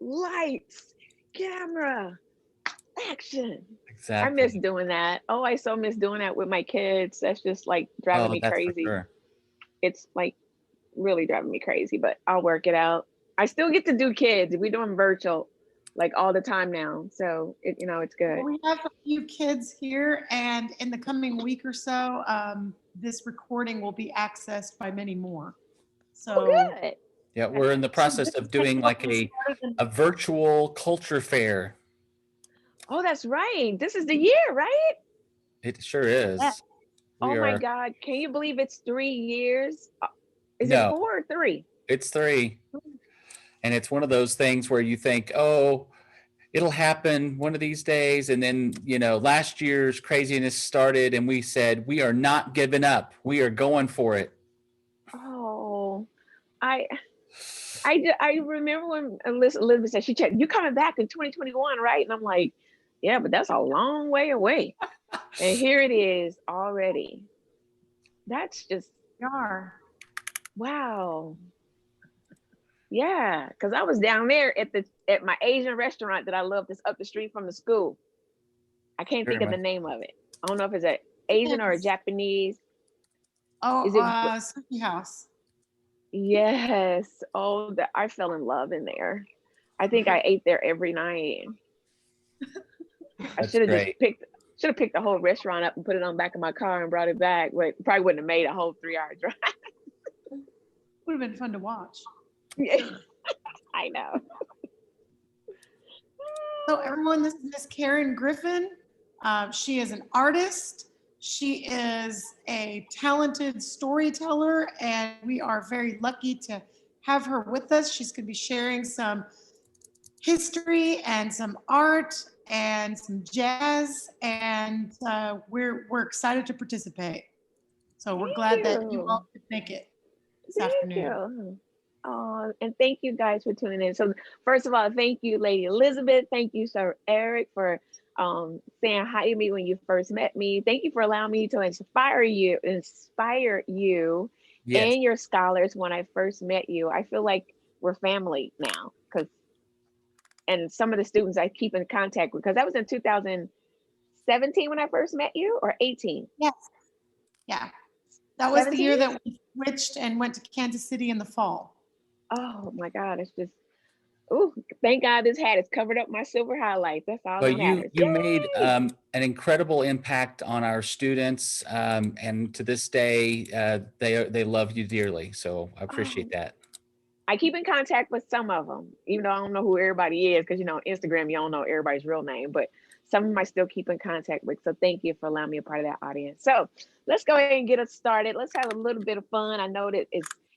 lights, camera, action. I miss Exactly. doing that. Oh, I so miss doing that with my kids. That's just like driving Oh, me that's for crazy. sure. It's like really driving me crazy, but I'll work it out. I still get to do kids. We're doing virtual like all the time now. So it's good. Well, we have a few kids here, and in the coming week or so, this recording will be accessed by many more. Oh, So, good. Yeah, Okay. we're in the so process this of is doing like technology smarter than a virtual culture fair. Oh, that's right. This is the year, right? It sure that. is. Oh We my are God. Can you believe it's 3 years? Is it no, 4 or 3? it's three. And it's one of those things where you think, oh, it'll happen one of these days. And then, last year's craziness started and we said, we are not giving up. We are going for it. Oh, I I remember when Elizabeth said she checked, you coming back in 2021, right? And I'm like, yeah, but that's a long way away. And here it is already. That's just We are. wow. Yeah, because I was down there at my Asian restaurant that I love that's up the street from the school. I can't Very think of the much. name of it. I don't know if it's a Asian or a Yes. Japanese. Oh, Is it? Sushi House. Yes. Oh, I fell in love in there. I think I ate there every night. I That's should have just great. picked the whole restaurant up and put it on the back of my car and brought it back. But probably wouldn't have made a whole 3 hour drive. Would have been fun to watch. Yeah, I know. So, everyone, this is Miss Karen Griffin. She is an artist. She is a talented storyteller, and we are very lucky to have her with us. She's going to be sharing some history and some art and some jazz, and we're excited to participate. So we're Thank glad that you you. all could make it this Thank afternoon. you. Oh, and thank you guys for tuning in. So first of all, thank you, Lady Elizabeth. Thank you, Sir Eric, for saying hi to me when you first met me. Thank you for allowing me to inspire you Yes. and your scholars when I first met you. I feel like we're family now because and some of the students I keep in contact with because that was in 2017 when I first met you or 18. Yes, yeah. That was the 17? year that we switched and went to Kansas City in the fall. Oh my God, it's just ooh, thank God this hat has covered up my silver highlights. That's all Well, that you matters. you made Yay! an incredible impact on our students, and to this day, they love you dearly. So I appreciate Oh, that. I keep in contact with some of them, even though I don't know who everybody is, because on Instagram you don't know everybody's real name, but some of them I still keep in contact with. So thank you for allowing me a part of that audience. So let's go ahead and get us started. Let's have a little bit of fun. I know that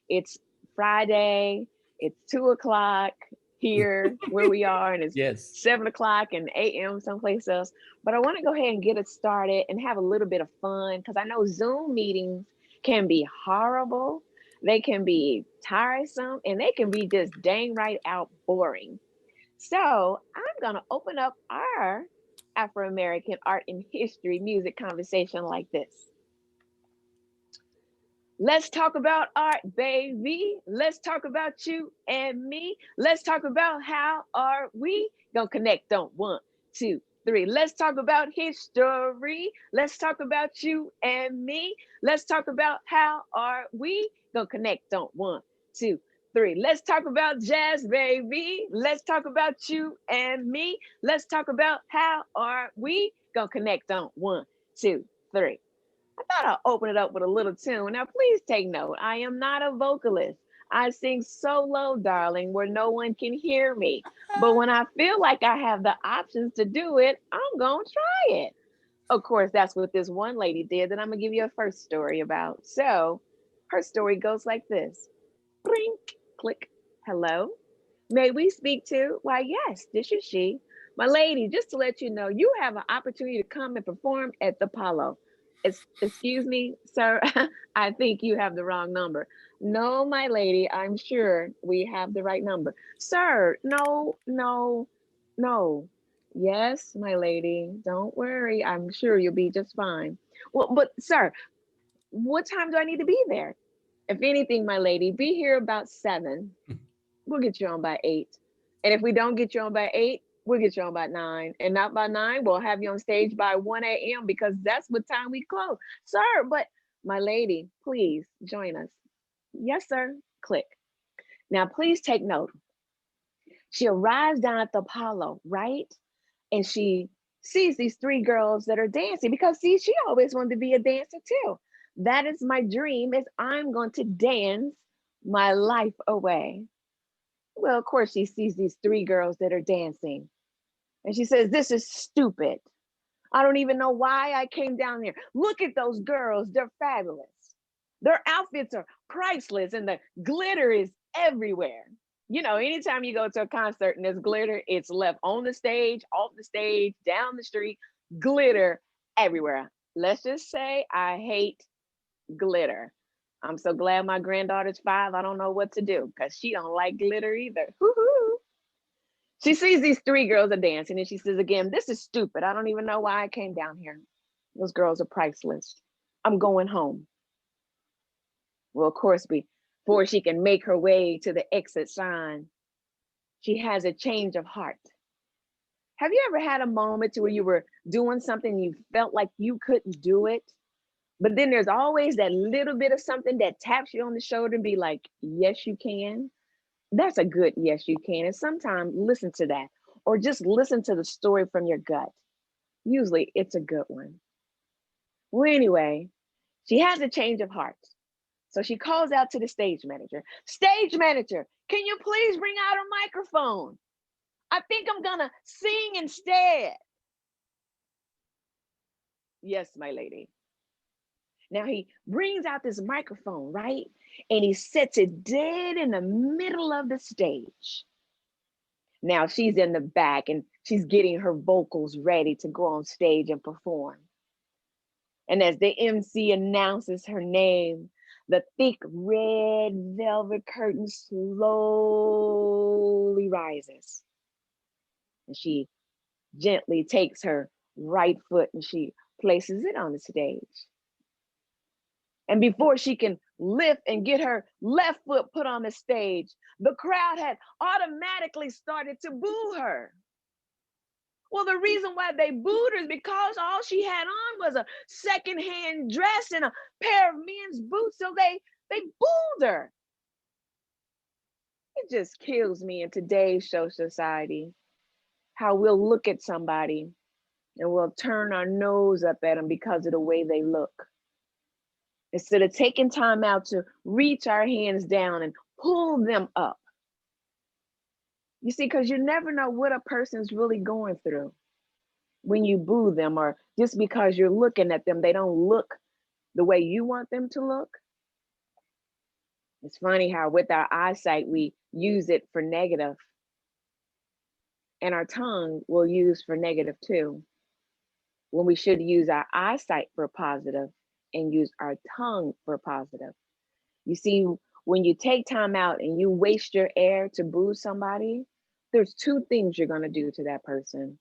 it's Friday, it's 2 o'clock here where we are, and it's Yes. 7 o'clock and AM someplace else. But I want to go ahead and get us started and have a little bit of fun because I know Zoom meetings can be horrible, they can be tiresome, and they can be just dang right out boring. So I'm going to open up our Afro American art and history music conversation like this. Let's talk about art, baby. Let's talk about you and me. Let's talk about how are we gonna connect on 1, 2, 3. Let's talk about history. Let's talk about you and me. Let's talk about how are we gonna connect on 1, 2, 3. Let's talk about jazz, baby. Let's talk about you and me. Let's talk about how are we gonna connect on 1, 2, 3. I thought I'll open it up with a little tune. Now, please take note. I am not a vocalist. I sing solo, darling, where no one can hear me. But when I feel like I have the options to do it, I'm going to try it. Of course, that's what this one lady did that I'm going to give you a first story about. So, her story goes like this. Blink, click, hello. May we speak to? Why, yes, this is she. My lady, just to let you know, you have an opportunity to come and perform at the Apollo. Excuse me, sir, I think you have the wrong number. No, my lady, I'm sure we have the right number. Sir, no, no, no. Yes, my lady, don't worry. I'm sure you'll be just fine. Well, but sir, what time do I need to be there? If anything, my lady, be here about 7. We'll get you on by 8. And if we don't get you on by 8, we'll get you on by 9. And not by 9, we'll have you on stage by 1 a.m. because that's what time we close. Sir, but my lady, please join us. Yes, sir. Click. Now, please take note. She arrives down at the Apollo, right? And she sees these 3 girls that are dancing because, see, she always wanted to be a dancer too. That is my dream, is I'm going to dance my life away. Well, of course, she sees these 3 girls that are dancing. And she says, this is stupid. I don't even know why I came down here. Look at those girls. They're fabulous. Their outfits are priceless and the glitter is everywhere. You know, anytime you go to a concert and there's glitter, it's left on the stage, off the stage, down the street, glitter everywhere. Let's just say I hate glitter. I'm so glad my granddaughter's 5. I don't know what to do because she don't like glitter either. Woo-hoo. She sees these 3 girls are dancing and she says again, this is stupid. I don't even know why I came down here. Those girls are priceless. I'm going home. Well, of course, before she can make her way to the exit sign, she has a change of heart. Have you ever had a moment where you were doing something and you felt like you couldn't do it? But then there's always that little bit of something that taps you on the shoulder and be like, yes, you can. That's a good yes, you can. And sometimes listen to that or just listen to the story from your gut. Usually it's a good one. Well, anyway, she has a change of heart. So she calls out to the stage manager. Stage manager, can you please bring out a microphone? I think I'm gonna sing instead. Yes, my lady. Now he brings out this microphone, right? And he sets it dead in the middle of the stage. Now she's in the back and she's getting her vocals ready to go on stage and perform. And as the MC announces her name, the thick red velvet curtain slowly rises. And she gently takes her right foot and she places it on the stage. And before she can lift and get her left foot put on the stage, the crowd had automatically started to boo her. Well, the reason why they booed her is because all she had on was a secondhand dress and a pair of men's boots. So they booed her. It just kills me in today's show society how we'll look at somebody and we'll turn our nose up at them because of the way they look. Instead of taking time out to reach our hands down and pull them up. You see, because you never know what a person's really going through when you boo them, or just because you're looking at them, they don't look the way you want them to look. It's funny how with our eyesight, we use it for negative, and our tongue will use for negative too, when we should use our eyesight for positive and use our tongue for positive. You see, when you take time out and you waste your air to boo somebody, there's 2 things you're going to do to that person.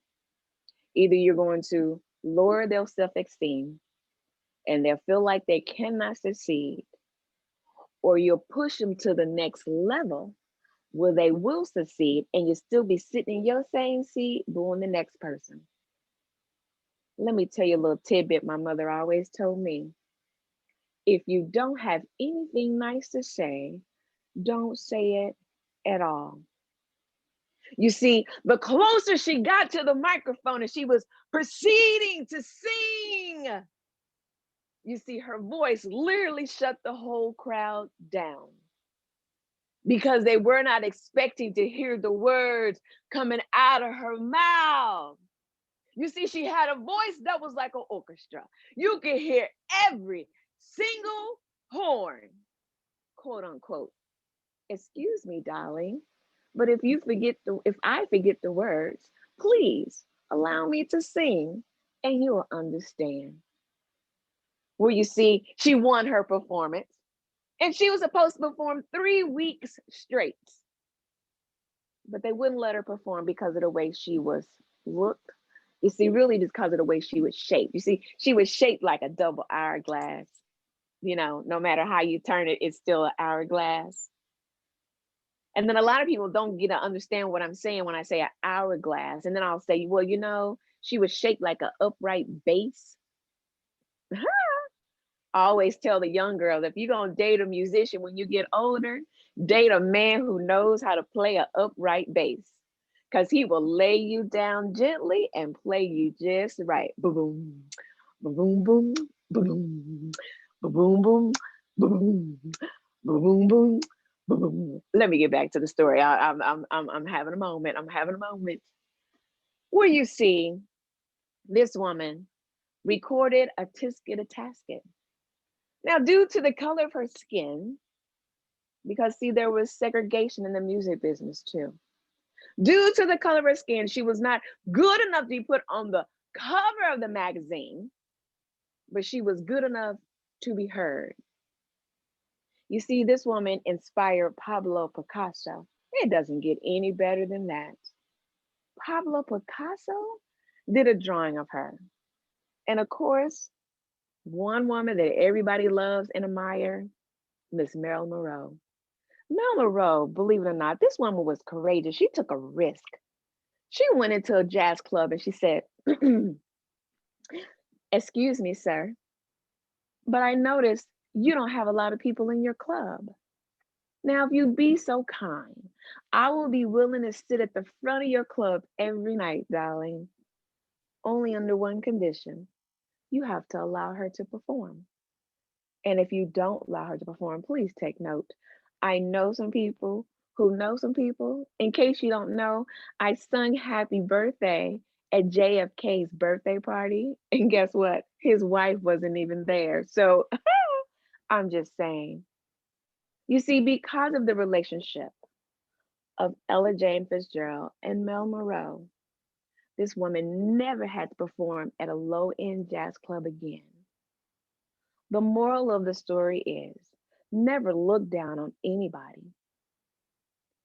Either you're going to lower their self-esteem and they'll feel like they cannot succeed, or you'll push them to the next level where they will succeed and you'll still be sitting in your same seat booing the next person. Let me tell you a little tidbit my mother always told me. If you don't have anything nice to say, don't say it at all. You see, the closer she got to the microphone and she was proceeding to sing, you see, her voice literally shut the whole crowd down because they were not expecting to hear the words coming out of her mouth. You see, she had a voice that was like an orchestra. You could hear every single horn, quote unquote. Excuse me, darling, but if I forget the words, please allow me to sing and you'll understand. Well, you see, she won her performance and she was supposed to perform 3 weeks straight, but they wouldn't let her perform because of the way she was looked. You see, really because of the way she was shaped. You see, she was shaped like a double hourglass. You know, no matter how you turn it, it's still an hourglass. And then a lot of people don't get to understand what I'm saying when I say an hourglass. And then I'll say, well, you know, she was shaped like an upright base. I always tell the young girls, if you're going to date a musician when you get older, date a man who knows how to play an upright bass, because he will lay you down gently and play you just right. Boom, boom, boom, boom, boom, boom, boom, boom, boom, boom, boom. Let me get back to the story. I'm having a moment. I'm having a moment. Where you see this woman recorded a tisket a tasket. Now, due to the color of her skin, because see, there was segregation in the music business too. Due to the color of her skin, she was not good enough to be put on the cover of the magazine, but she was good enough to be heard. You see, this woman inspired Pablo Picasso. It doesn't get any better than that. Pablo Picasso did a drawing of her. And of course, one woman that everybody loves and admires, Miss Marilyn Monroe. Marilyn Monroe, believe it or not, this woman was courageous. She took a risk. She went into a jazz club and she said, excuse me, sir, but I noticed you don't have a lot of people in your club. Now, if you be so kind, I will be willing to sit at the front of your club every night, darling. Only under one condition. You have to allow her to perform. And if you don't allow her to perform, please take note. I know some people who know some people. In case you don't know, I sung happy birthday at JFK's birthday party. And guess what? His wife wasn't even there. So I'm just saying. You see, because of the relationship of Ella Jane Fitzgerald and Mel Monroe, this woman never had to perform at a low-end jazz club again. The moral of the story is never look down on anybody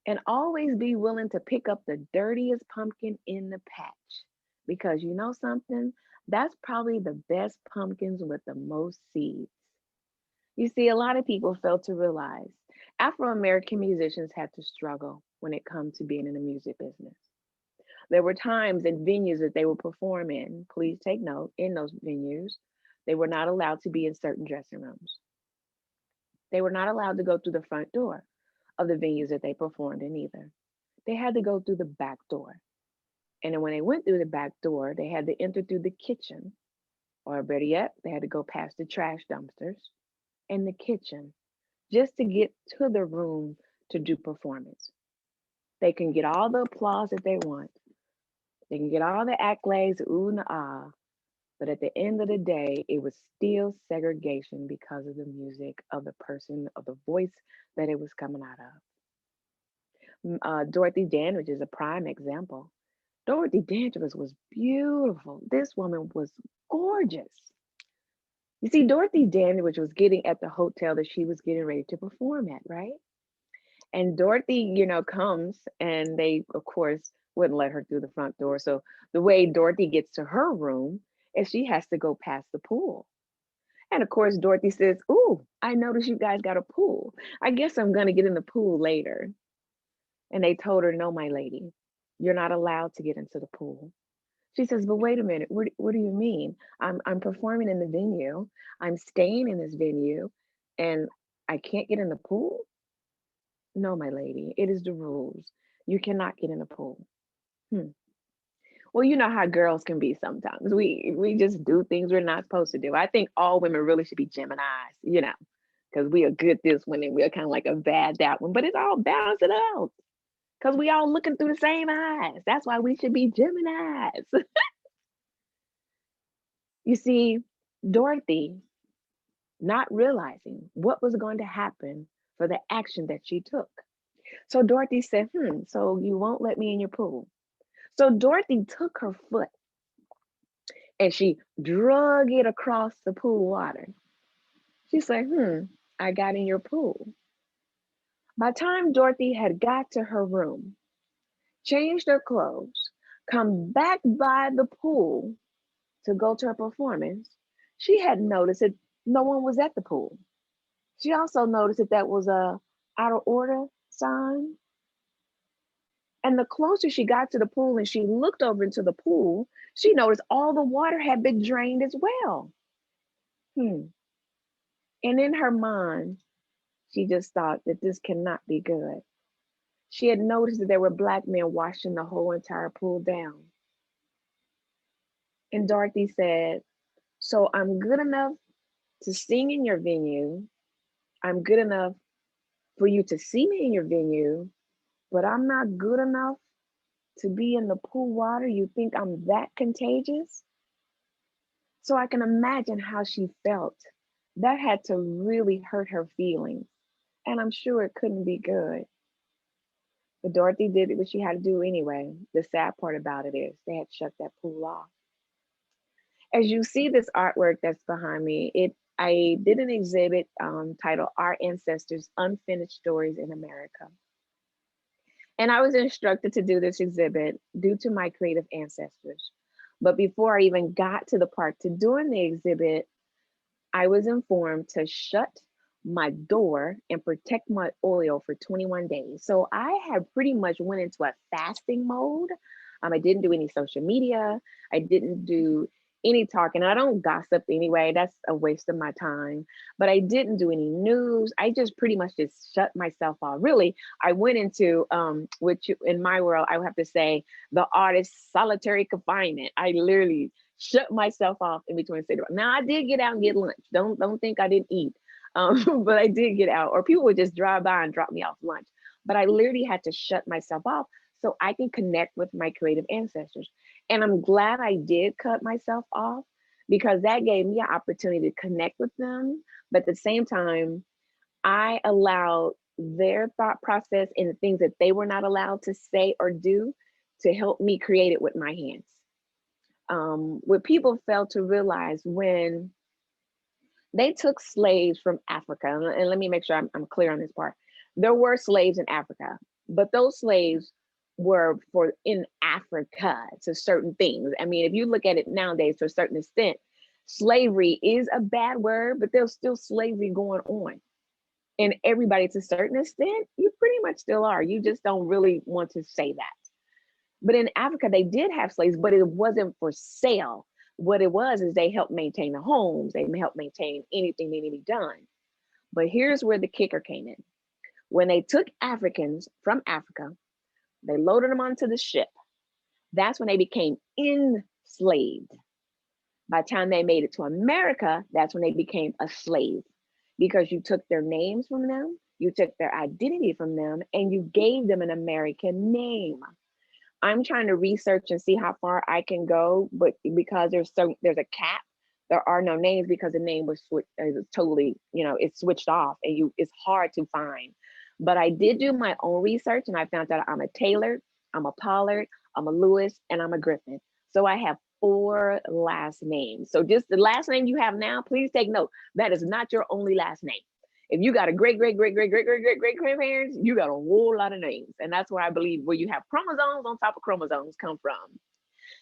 and always be willing to pick up the dirtiest pumpkin in the patch, because you know something? That's probably the best pumpkins with the most seeds. You see, a lot of people fail to realize Afro-American musicians had to struggle when it comes to being in the music business. There were times and venues that they would perform in. Please take note, in those venues, they were not allowed to be in certain dressing rooms. They were not allowed to go through the front door of the venues that they performed in either. They had to go through the back door. And then when they went through the back door, they had to enter through the kitchen, or better yet, they had to go past the trash dumpsters and the kitchen just to get to the room to do performance. They can get all the applause that they want. They can get all the accolades, ooh and ah, but at the end of the day, it was still segregation because of the music of the person, of the voice that it was coming out of. Dorothy Dandridge is a prime example. Dorothy Dandridge was beautiful. This woman was gorgeous. You see, Dorothy Dandridge was getting at the hotel that she was getting ready to perform at, right? And Dorothy, comes and they, of course, wouldn't let her through the front door. So the way Dorothy gets to her room is she has to go past the pool. And of course, Dorothy says, ooh, I noticed you guys got a pool. I guess I'm going to get in the pool later. And they told her, no, my lady, you're not allowed to get into the pool. She says, but wait a minute, what do you mean? I'm performing in the venue. I'm staying in this venue and I can't get in the pool? No, my lady, it is the rules. You cannot get in the pool. Well, you know how girls can be sometimes. We just do things we're not supposed to do. I think all women really should be Geminis, because we are good this one and we're kind of like a bad that one, but it's all balanced out because we all looking through the same eyes. That's why we should be Geminis. You see, Dorothy, not realizing what was going to happen for the action that she took. So Dorothy said, so you won't let me in your pool. So Dorothy took her foot and she drug it across the pool water. She said, I got in your pool. By the time Dorothy had got to her room, changed her clothes, come back by the pool to go to her performance, she had noticed that no one was at the pool. She also noticed that was a out of order sign. And the closer she got to the pool and she looked over into the pool, she noticed all the water had been drained as well. Hmm. And in her mind, she just thought that this cannot be good. She had noticed that there were Black men washing the whole entire pool down. And Dorothy said, so I'm good enough to sing in your venue. I'm good enough for you to see me in your venue, but I'm not good enough to be in the pool water. You think I'm that contagious? So I can imagine how she felt. That had to really hurt her feelings. And I'm sure it couldn't be good. But Dorothy did what she had to do anyway. The sad part about it is they had shut that pool off. As you see this artwork that's behind me, I did an exhibit titled Our Ancestors Unfinished Stories in America. And I was instructed to do this exhibit due to my creative ancestors. But before I even got to the part to doing the exhibit, I was informed to shut my door and protect my oil for 21 days. So I had pretty much went into a fasting mode. I didn't do any social media. I didn't do any talking. I don't gossip anyway. That's a waste of my time. But I didn't do any news. I just pretty much just shut myself off. Really, I went into which in my world, I would have to say the artist's solitary confinement. I literally shut myself off in between city. Now I did get out and get lunch. Don't think I didn't eat. But I did get out, or people would just drive by and drop me off lunch. But I literally had to shut myself off so I can connect with my creative ancestors. And I'm glad I did cut myself off because that gave me an opportunity to connect with them. But at the same time, I allowed their thought process and the things that they were not allowed to say or do to help me create it with my hands. What people fail to realize when they took slaves from Africa, and let me make sure I'm clear on this part. There were slaves in Africa, but those slaves were for in Africa to certain things. I mean, if you look at it nowadays to a certain extent, slavery is a bad word, but there's still slavery going on. And everybody to a certain extent, you pretty much still are. You just don't really want to say that. But in Africa, they did have slaves, but it wasn't for sale. What it was is they helped maintain the homes, they helped maintain anything that needed to be done. But here's where the kicker came in. When they took Africans from Africa, they loaded them onto the ship. That's when they became enslaved. By the time they made it to America, that's when they became a slave because you took their names from them, you took their identity from them, and you gave them an American name. I'm trying to research and see how far I can go, but because there's a cap, there are no names because the name was totally, it's switched off and it's hard to find. But I did do my own research and I found out I'm a Taylor, I'm a Pollard, I'm a Lewis, and I'm a Griffin. So I have 4 last names. So just the last name you have now, please take note. That is not your only last name. If you got a great grandparents, you got a whole lot of names. And that's where I believe where you have chromosomes on top of chromosomes come from.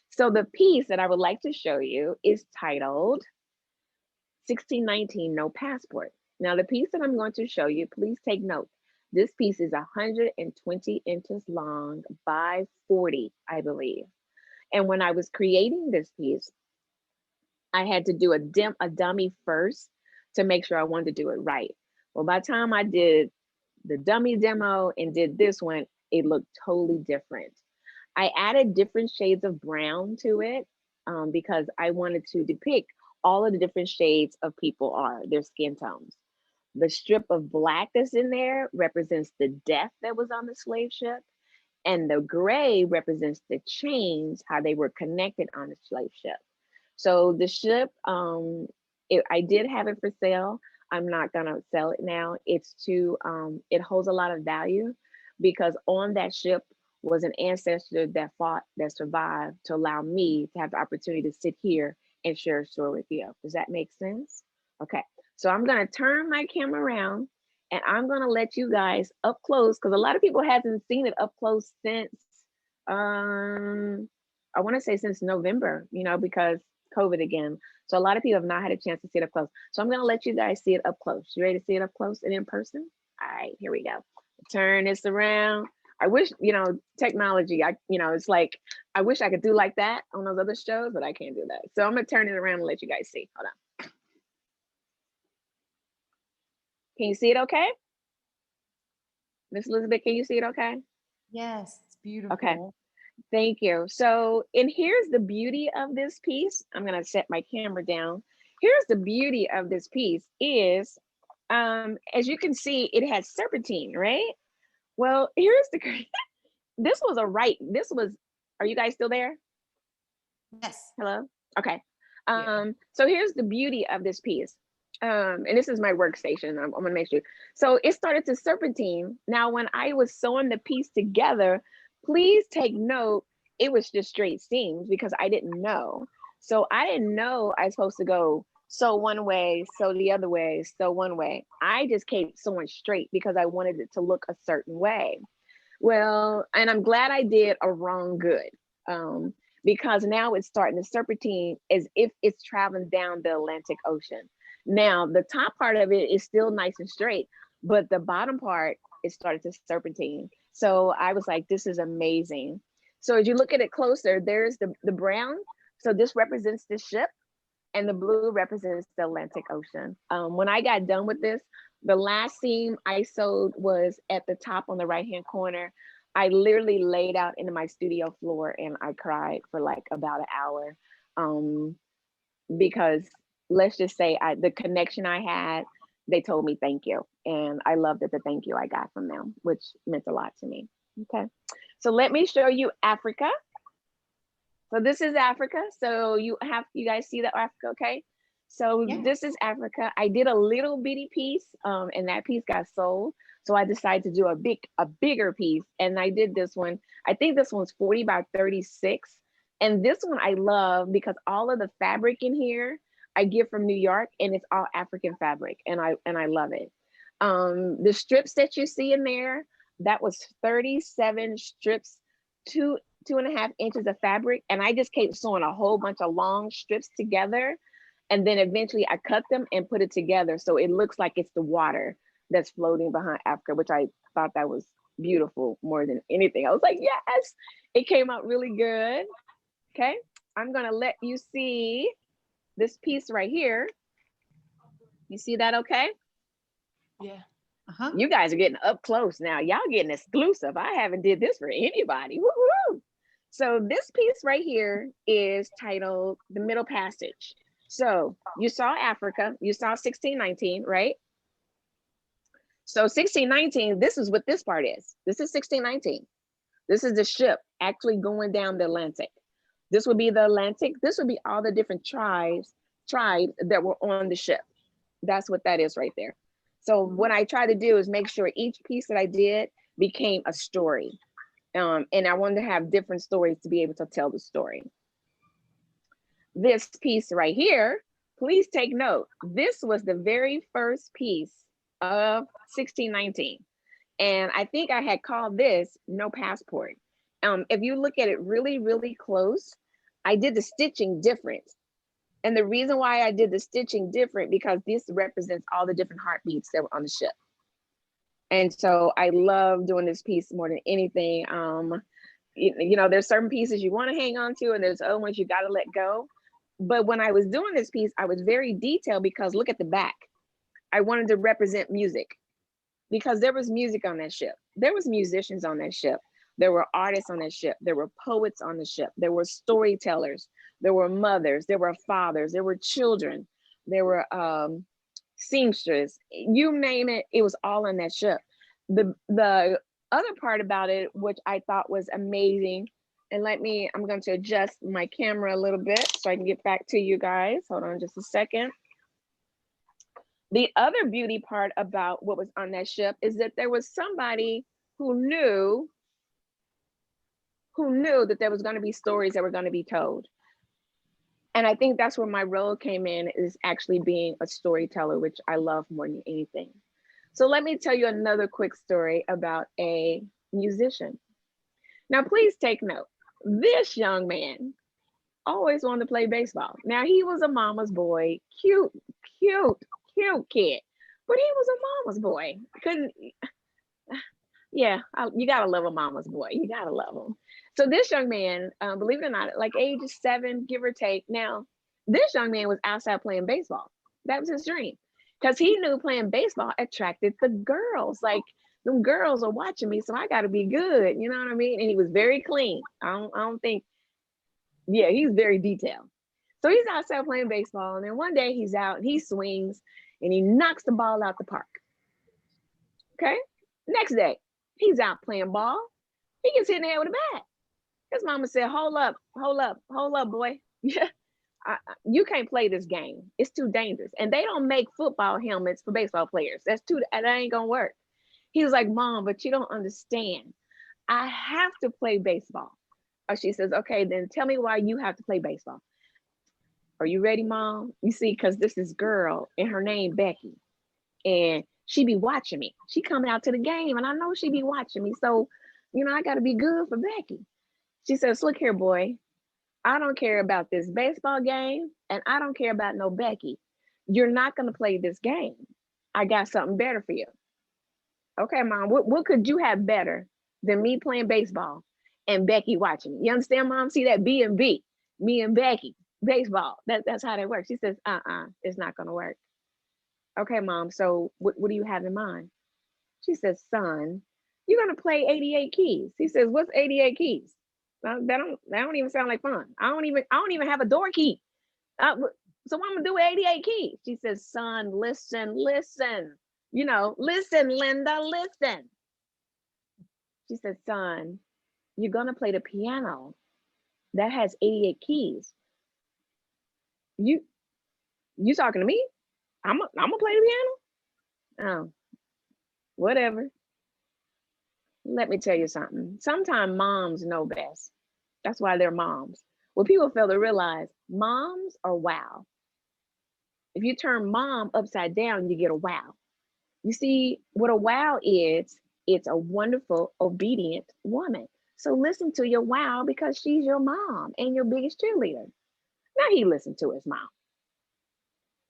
So the piece that I would like to show you is titled 1619 No Passport. Now the piece that I'm going to show you, please take note. This piece is 120 inches long by 40, I believe. And when I was creating this piece, I had to do a dummy first to make sure I wanted to do it right. Well, by the time I did the dummy demo and did this one, it looked totally different. I added different shades of brown to it because I wanted to depict all of the different shades of people are, their skin tones. The strip of black that's in there represents the death that was on the slave ship. And the gray represents the chains, how they were connected on the slave ship. So the ship, I did have it for sale. I'm not gonna sell it now. It's too, it holds a lot of value because on that ship was an ancestor that fought, that survived to allow me to have the opportunity to sit here and share a story with you. Does that make sense? Okay, so I'm gonna turn my camera around and I'm gonna let you guys up close because a lot of people hasn't seen it up close since, I wanna say since November, because COVID again. So a lot of people have not had a chance to see it up close. So I'm gonna let you guys see it up close. You ready to see it up close and in person? All right, here we go. Turn this around. I wish, technology, it's like, I wish I could do like that on those other shows, but I can't do that. So I'm gonna turn it around and let you guys see. Hold on. Can you see it okay? Miss Elizabeth, can you see it okay? Yes, it's beautiful. Okay, thank you. So, and here's the beauty of this piece. I'm gonna set my camera down. Here's the beauty of this piece is, as you can see, it has serpentine, right? Well, here's the, are you guys still there? Yes. Hello? Okay. Yeah. So here's the beauty of this piece. And this is my workstation. I'm gonna make sure. So it started to serpentine. Now, when I was sewing the piece together, please take note, it was just straight seams because I didn't know. So I didn't know I was supposed to go sew one way, sew the other way, sew one way. I just kept sewing straight because I wanted it to look a certain way. Well, and I'm glad I did a wrong good. Because now it's starting to serpentine as if it's traveling down the Atlantic Ocean. Now, the top part of it is still nice and straight, but the bottom part is started to serpentine. So I was like, this is amazing. So as you look at it closer, there's the brown. So this represents the ship, and the blue represents the Atlantic Ocean. When I got done with this, the last seam I sewed was at the top on the right-hand corner. I literally laid out into my studio floor and I cried for like about an hour, because let's just say the connection I had, they told me thank you. And I loved it, the thank you I got from them, which meant a lot to me. Okay, so let me show you Africa. So this is Africa. So you guys see that Africa, okay? So Yeah. this is Africa. I did a little bitty piece, and that piece got sold. So I decided to do a bigger piece, and I did this one. I think this one's 40 by 36. And this one I love because all of the fabric in here I get from New York, and it's all African fabric, and I love it. The strips that you see in there, that was 37 strips, 2.5 inches of fabric, and I just kept sewing a whole bunch of long strips together, and then eventually I cut them and put it together so it looks like it's the water that's floating behind Africa, which I thought that was beautiful more than anything. I was like, yes, it came out really good. Okay, I'm gonna let you see this piece right here. You see that okay? Yeah. Uh-huh. You guys are getting up close now. Y'all getting exclusive. I haven't did this for anybody. Woo-hoo. So this piece right here is titled The Middle Passage. So you saw Africa, you saw 1619, right? So 1619, this is what this part is. This is 1619. This is the ship actually going down the Atlantic. This would be the Atlantic. This would be all the different tribes that were on the ship. That's what that is right there. So what I try to do is make sure each piece that I did became a story. And I wanted to have different stories to be able to tell the story. This piece right here, please take note. This was the very first piece of 1619. And I think I had called this No Passport. If you look at it really, really close, I did the stitching different. And the reason why I did the stitching different, because this represents all the different heartbeats that were on the ship. And so I love doing this piece more than anything. There's certain pieces you want to hang on to, and there's other ones you got to let go. But when I was doing this piece, I was very detailed because look at the back. I wanted to represent music because there was music on that ship. There was musicians on that ship. There were artists on that ship. There were poets on the ship. There were storytellers. There were mothers. There were fathers. There were children. There were seamstress. You name it, it was all on that ship. The other part about it, which I thought was amazing, and I'm going to adjust my camera a little bit so I can get back to you guys. Hold on just a second. The other beauty part about what was on that ship is that there was somebody who knew that there was going to be stories that were going to be told. And I think that's where my role came in, is actually being a storyteller, which I love more than anything. So let me tell you another quick story about a musician. Now, please take note. This young man always wanted to play baseball. Now, he was a mama's boy, cute kid, but he was a mama's boy. Yeah, you gotta love a mama's boy. You gotta love him. So this young man, believe it or not, like age 7, give or take. Now, this young man was outside playing baseball. That was his dream, because he knew playing baseball attracted the girls. Like, them girls are watching me, so I got to be good. You know what I mean? And he was very clean. I don't think. Yeah, he's very detailed. So he's outside playing baseball, and then one day he's out and he swings and he knocks the ball out the park. Okay. Next day, he's out playing ball. He gets hit in the head with a bat. His mama said, "Hold up, hold up, hold up, boy. Yeah, you can't play this game. It's too dangerous." And they don't make football helmets for baseball players. That ain't gonna work. He was like, "Mom, but you don't understand. I have to play baseball." Or she says, "Okay, then tell me why you have to play baseball." Are you ready, Mom? You see, because this is girl and her name Becky. And she be watching me. She coming out to the game and I know she be watching me. So, I got to be good for Becky. She says, "Look here, boy. I don't care about this baseball game and I don't care about no Becky. You're not going to play this game. I got something better for you." Okay, Mom, what could you have better than me playing baseball and Becky watching me? You understand, Mom? See that B and B, me and Becky, baseball. That's how that works. She says, it's not going to work. Okay, Mom, so what do you have in mind? She says, "Son, you're going to play 88 keys." He says, "What's 88 keys? That don't even sound like fun. I don't even have a door key. So I'm gonna do 88 keys." She says, "Son, listen. Listen, Linda, listen." She said, "Son, you're gonna play the piano that has 88 keys. You talking to me? I'm gonna play the piano?" Oh, whatever. Let me tell you something. Sometimes moms know best. That's why they're moms. What people fail to realize, moms are wow. If you turn mom upside down, you get a wow. You see, what a wow is, it's a wonderful, obedient woman. So listen to your wow because she's your mom and your biggest cheerleader. Now he listened to his mom.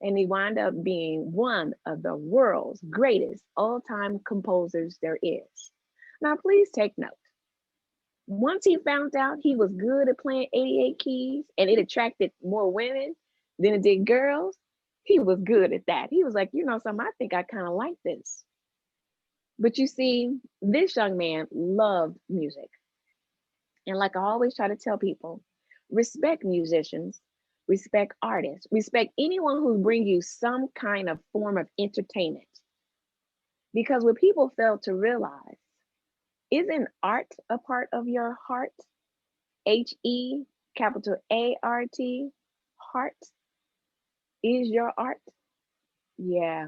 And he wound up being one of the world's greatest all-time composers there is. Now, please take note. Once he found out he was good at playing 88 keys and it attracted more women than it did girls, he was good at that. He was like, something, I think I kind of like this. But you see, this young man loved music. And like I always try to tell people, respect musicians, respect artists, respect anyone who brings you some kind of form of entertainment. Because what people fail to realize, isn't art a part of your heart? H-E, capital A-R-T, heart is your art. Yeah.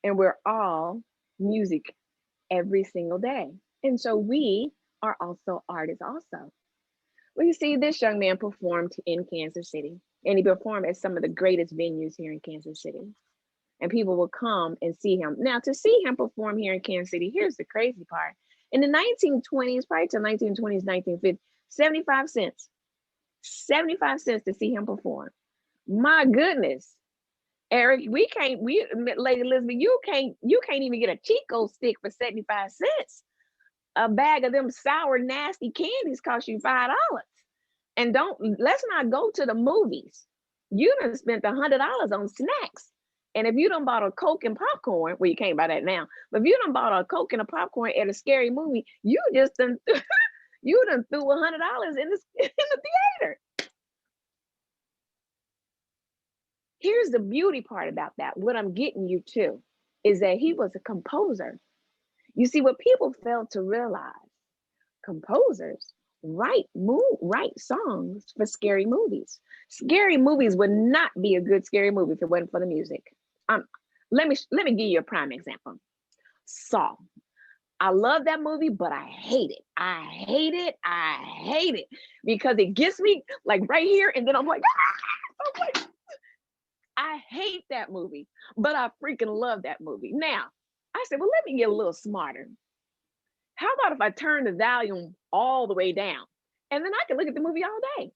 And we're all music every single day. And so we are also artists also. Well, you see, this young man performed in Kansas City, and he performed at some of the greatest venues here in Kansas City. And people will come and see him. Now, to see him perform here in Kansas City, here's the crazy part. In the 1920s, probably to 1920s, 1950s, 75 cents. 75 cents to see him perform. My goodness. Eric, Lady Elizabeth, you can't even get a Chico stick for 75 cents. A bag of them sour, nasty candies cost you $5. And let's not go to the movies. You done spent $100 on snacks. And if you done bought a Coke and popcorn, well, you can't buy that now, but if you done bought a Coke and a popcorn at a scary movie, you just done, you done threw $100 in the theater. Here's the beauty part about that. What I'm getting you to is that he was a composer. You see, what people fail to realize, composers write songs for scary movies. Scary movies would not be a good scary movie if it wasn't for the music. Let me give you a prime example. Saw. I love that movie, but I hate it. I hate it because it gets me like right here, and then I'm like, I hate that movie, but I freaking love that movie. Now, I said, well, let me get a little smarter. How about if I turn the volume all the way down, and then I can look at the movie all day?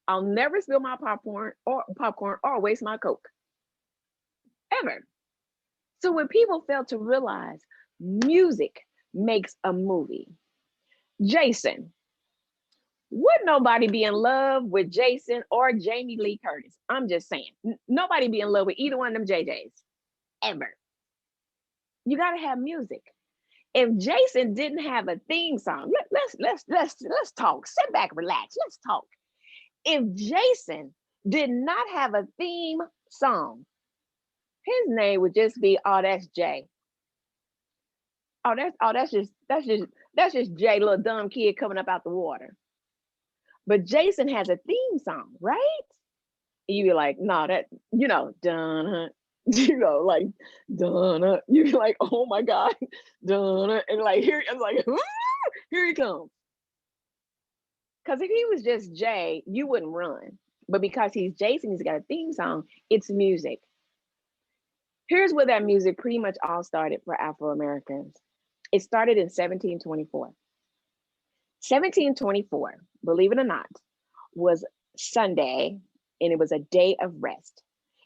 I'll never spill my popcorn or waste my Coke. Ever. So when people fail to realize music makes a movie. Jason. Would nobody be in love with Jason or Jamie Lee Curtis? I'm just saying. Nobody be in love with either one of them JJs. Ever. You gotta have music. If Jason didn't have a theme song, let's talk. Sit back, relax. Let's talk. If Jason did not have a theme song, his name would just be, oh, that's Jay. That's just Jay, little dumb kid coming up out the water. But Jason has a theme song, right? And you be like, no, that, dun, like dun, you be like, oh my God, dun, and like here, I'm like, here he comes. Because if he was just Jay, you wouldn't run. But because he's Jason, he's got a theme song, it's music. Here's where that music pretty much all started for Afro-Americans. It started in 1724. 1724, believe it or not, was Sunday, and it was a day of rest.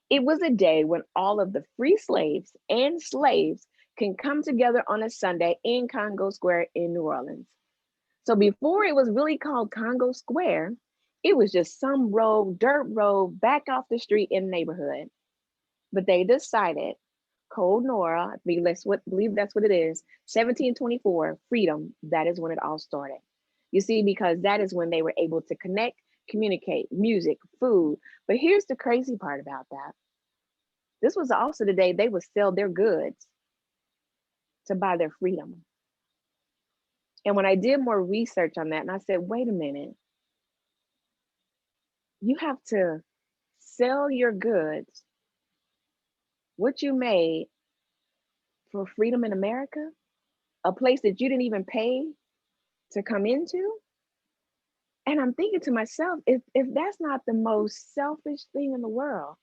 It was a day when all of the free slaves and slaves can come together on a Sunday in Congo Square in New Orleans. So before it was really called Congo Square, it was just some road, dirt road, back off the street in the neighborhood. But they decided, Code Nora, I believe that's what it is, 1724, freedom, that is when it all started. You see, because that is when they were able to connect, communicate, music, food. But here's the crazy part about that. This was also the day they would sell their goods to buy their freedom. And when I did more research on that, and I said, wait a minute, you have to sell your goods, what you made, for freedom in America, a place that you didn't even pay to come into. And I'm thinking to myself, if that's not the most selfish thing in the world,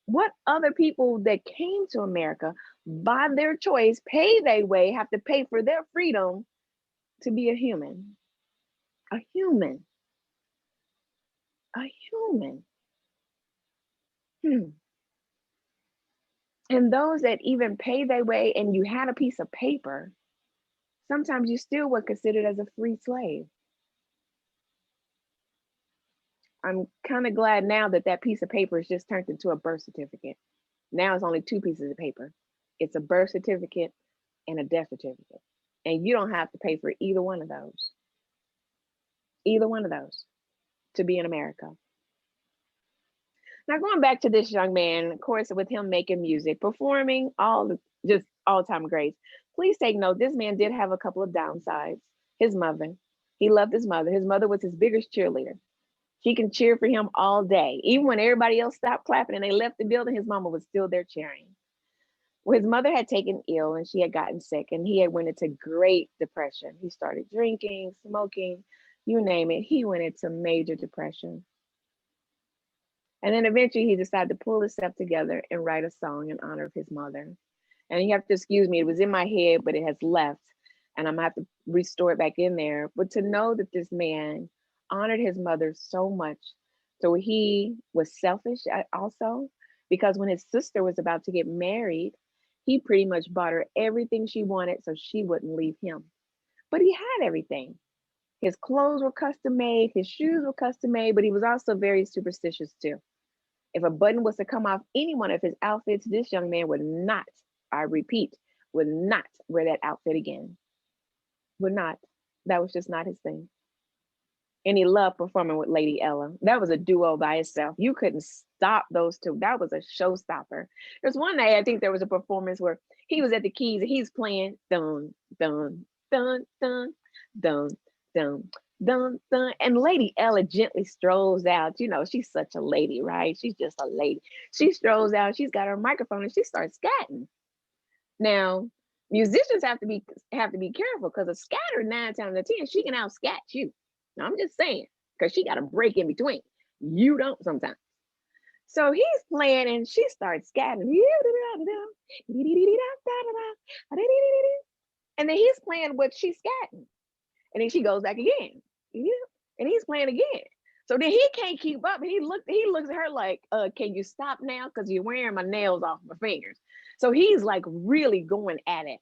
what other people that came to America by their choice, pay their way, have to pay for their freedom to be a human? A human. A human. And those that even pay their way and you had a piece of paper, sometimes you still were considered as a free slave. I'm kind of glad now that that piece of paper is just turned into a birth certificate. Now it's only two pieces of paper. It's a birth certificate and a death certificate. And you don't have to pay for either one of those. Either one of those to be in America. Now, going back to this young man, of course, with him making music, performing, just all-time greats. Please take note, this man did have a couple of downsides. His mother, he loved his mother. His mother was his biggest cheerleader. She can cheer for him all day. Even when everybody else stopped clapping and they left the building, his mama was still there cheering. Well, his mother had taken ill and she had gotten sick and he had went into great depression. He started drinking, smoking, you name it. He went into major depression. And then eventually he decided to pull himself together and write a song in honor of his mother. And you have to excuse me, it was in my head, but it has left and I'm gonna have to restore it back in there. But to know that this man honored his mother so much, so he was selfish also, because when his sister was about to get married, he pretty much bought her everything she wanted so she wouldn't leave him. But he had everything. His clothes were custom made, his shoes were custom made, but he was also very superstitious too. If a button was to come off any one of his outfits, this young man would not, I repeat, would not wear that outfit again. Would not. That was just not his thing. And he loved performing with Lady Ella. That was a duo by itself. You couldn't stop those two. That was a showstopper. There's one night, I think there was a performance where he was at the keys and he's playing dun, dun, dun, dun, dun, dun, dun, dun. And Lady Ella gently strolls out. You know, she's such a lady, right? She's just a lady. She strolls out, she's got her microphone and she starts scatting. Now, musicians have to be careful because a scatter 9 times out of 10, she can out scat you. I'm just saying, because she got a break in between. You don't sometimes. So he's playing and she starts scatting. And then he's playing what she's scatting. And then she goes back again. And he's playing again. So then he can't keep up. And he looks at her like, can you stop now? Because you're wearing my nails off my fingers. So he's like really going at it.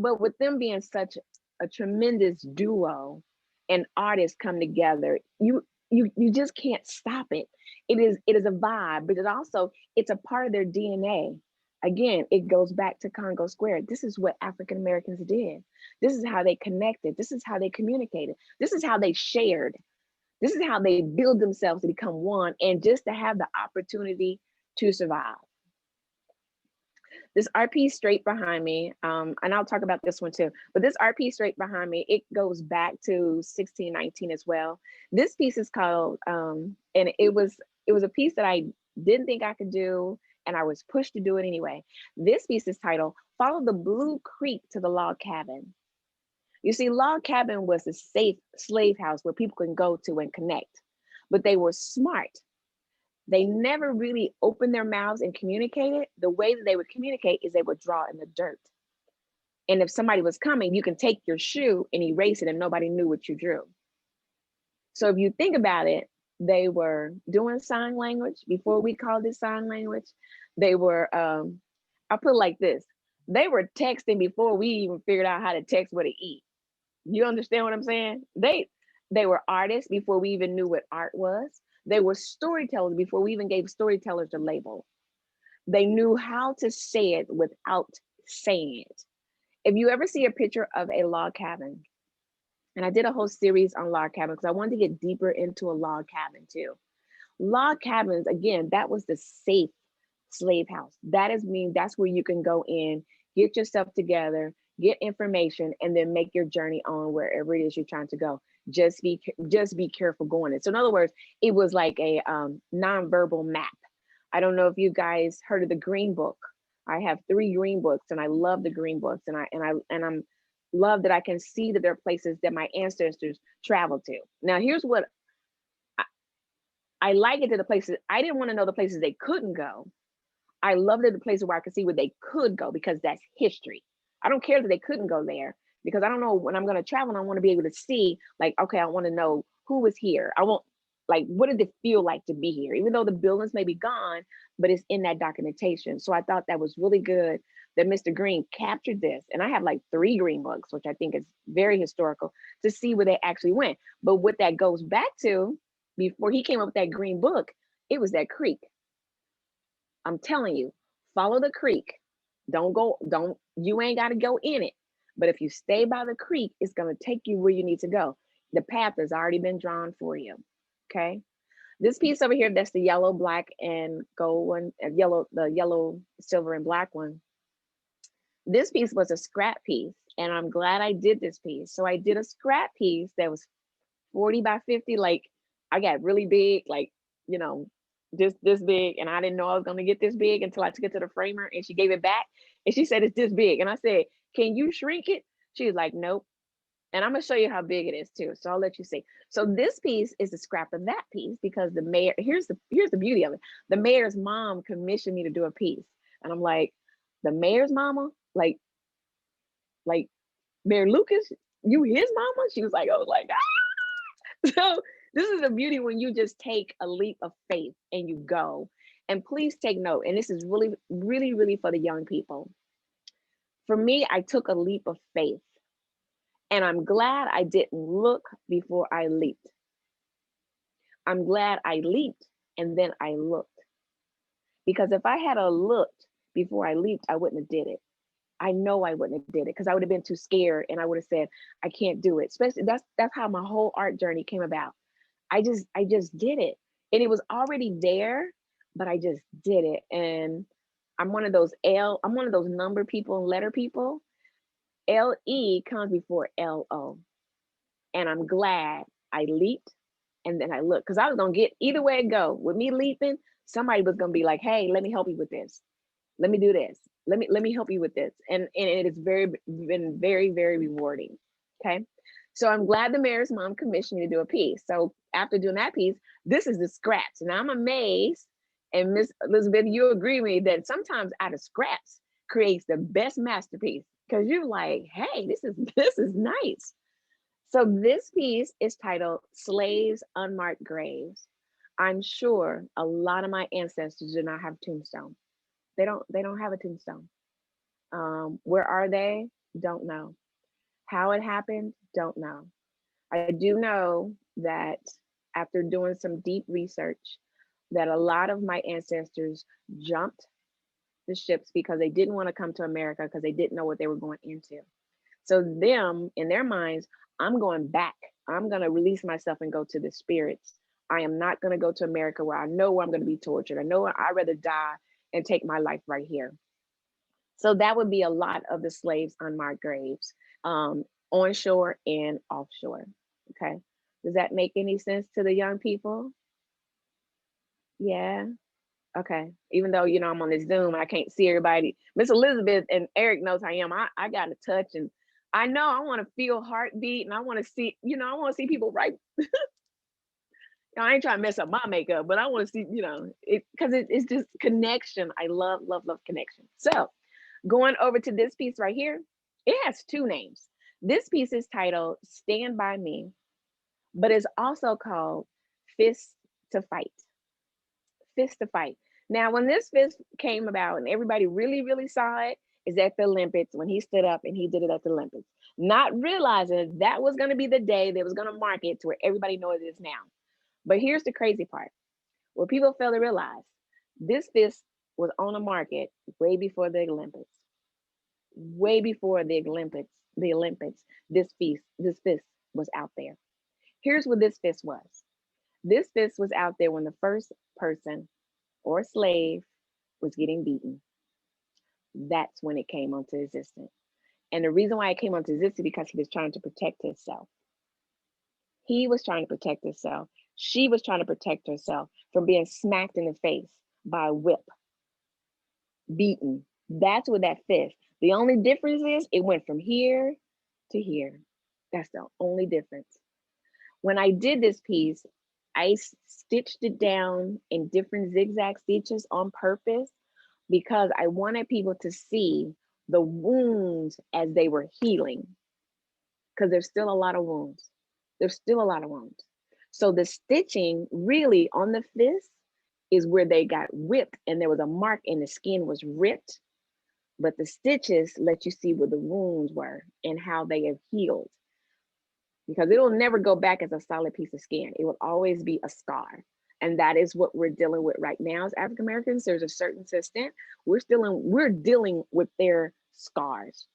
but with them being such a tremendous duo and artists come together, you just can't stop it. It is a vibe, but it's a part of their DNA. Again, it goes back to Congo Square. This is what African Americans did. This is how they connected. This is how they communicated. This is how they shared. This is how they build themselves to become one and just to have the opportunity to survive. This art piece straight behind me, and I'll talk about this one too, but this art piece straight behind me, it goes back to 1619 as well. This piece is called, and it was a piece that I didn't think I could do, and I was pushed to do it anyway. This piece is titled, Follow the Blue Creek to the Log Cabin. You see, log cabin was a safe slave house where people can go to and connect, but they were smart. They never really opened their mouths and communicated. The way that they would communicate is they would draw in the dirt. And if somebody was coming, you can take your shoe and erase it and nobody knew what you drew. So if you think about it, they were doing sign language before we called it sign language. They were, I put it like this, they were texting before we even figured out how to text what to eat. You understand what I'm saying? They were artists before we even knew what art was. They were storytellers before we even gave storytellers a label. They knew how to say it without saying it. If you ever see a picture of a log cabin, and I did a whole series on log cabin because I wanted to get deeper into a log cabin too. Log cabins, again, that was the safe slave house. That's where you can go in, get yourself together, get information, and then make your journey on wherever it is you're trying to go. Just be careful going in. So in other words, it was like a nonverbal map. I don't know if you guys heard of the Green Book. I have 3 green books, and I love the green books, and I'm love that I can see that there are places that my ancestors traveled to. Now, here's what I like it to the places. I didn't want to know the places they couldn't go. I loved it the places where I could see where they could go because that's history. I don't care that they couldn't go there because I don't know when I'm going to travel and I want to be able to see, like, okay, I want to know who was here. I want, like, what did it feel like to be here? Even though the buildings may be gone, but it's in that documentation. So I thought that was really good that Mr. Green captured this. And I have like 3 green books, which I think is very historical to see where they actually went. But what that goes back to, before he came up with that green book, it was that creek. I'm telling you, follow the creek. You ain't got to go in it. But if you stay by the creek, it's going to take you where you need to go. The path has already been drawn for you. Okay. This piece over here, that's the yellow, black, and gold one, the yellow, silver, and black one. This piece was a scrap piece, and I'm glad I did this piece. So I did a scrap piece that was 40 by 50. Like, I got really big, like, you know, this big, and I didn't know I was gonna get this big until I took it to the framer and she gave it back and she said it's this big. And I said, can you shrink it? She was like, nope. And I'm gonna show you how big it is too. So I'll let you see. So this piece is the scrap of that piece because the mayor, here's the beauty of it. The mayor's mom commissioned me to do a piece. And I'm like, the mayor's mama? Like Mayor Lucas, you his mama? She was like, I was like, ah. So this is the beauty when you just take a leap of faith and you go. And please take note, and this is really, really, really for the young people. For me, I took a leap of faith, and I'm glad I didn't look before I leaped. I'm glad I leaped and then I looked. Because if I had a looked before I leaped, I wouldn't have did it. I know I wouldn't have did it because I would have been too scared and I would have said, I can't do it. Especially that's how my whole art journey came about. I just did it. And it was already there, but I just did it. And I'm one of those number people and letter people. LE comes before LO. And I'm glad I leaped and then I looked because I was gonna get either way it go. With me leaping, somebody was gonna be like, hey, let me help you with this. Let me do this. Let me help you with this. And it has been very, very rewarding. Okay. So I'm glad the mayor's mom commissioned me to do a piece. So after doing that piece, this is the scraps. And I'm amazed. And Miss Elizabeth, you agree with me that sometimes out of scraps creates the best masterpiece because you're like, hey, this is nice. So this piece is titled Slaves Unmarked Graves. I'm sure a lot of my ancestors do not have a tombstone. They don't have a tombstone. Where are they? Don't know. How it happened? Don't know. I do know that after doing some deep research, that a lot of my ancestors jumped the ships because they didn't want to come to America because they didn't know what they were going into. So them in their minds, I'm going back. I'm going to release myself and go to the spirits. I am not going to go to America where I know I'm going to be tortured. I know I'd rather die and take my life right here. So that would be a lot of the slaves unmarked graves, onshore and offshore. Okay. Does that make any sense to the young people? Yeah. Okay. Even though, I'm on this Zoom, I can't see everybody. Miss Elizabeth and Eric knows how I am. I got to touch, and I know I want to feel heartbeat, and I want to see, I want to see people right. I ain't trying to mess up my makeup, but I want to see, because it's just connection. I love, love, love connection. So going over to this piece right here, it has two names. This piece is titled Stand By Me, but it's also called Fist to Fight. Fist to Fight. Now, when this fist came about and everybody really, really saw it, is at the Olympics when he stood up and he did it at the Olympics, not realizing that was going to be the day that was going to mark it to where everybody knows it is now. But here's the crazy part. What people fail to realize, this fist was on the market way before the Olympics. Way before the Olympics, this fist was out there. Here's what this fist was. This fist was out there when the first person or slave was getting beaten. That's when it came onto existence. And the reason why it came onto existence is because he was trying to protect himself. He was trying to protect himself. She was trying to protect herself from being smacked in the face by a whip, beaten. That's what that fist. The only difference is it went from here to here. That's the only difference. When I did this piece, I stitched it down in different zigzag stitches on purpose because I wanted people to see the wounds as they were healing. Because there's still a lot of wounds. There's still a lot of wounds. So the stitching really on the fist is where they got whipped and there was a mark and the skin was ripped. But the stitches let you see where the wounds were and how they have healed. Because it'll never go back as a solid piece of skin. It will always be a scar. And that is what we're dealing with right now as African Americans. There's a certain extent we're dealing with their scars.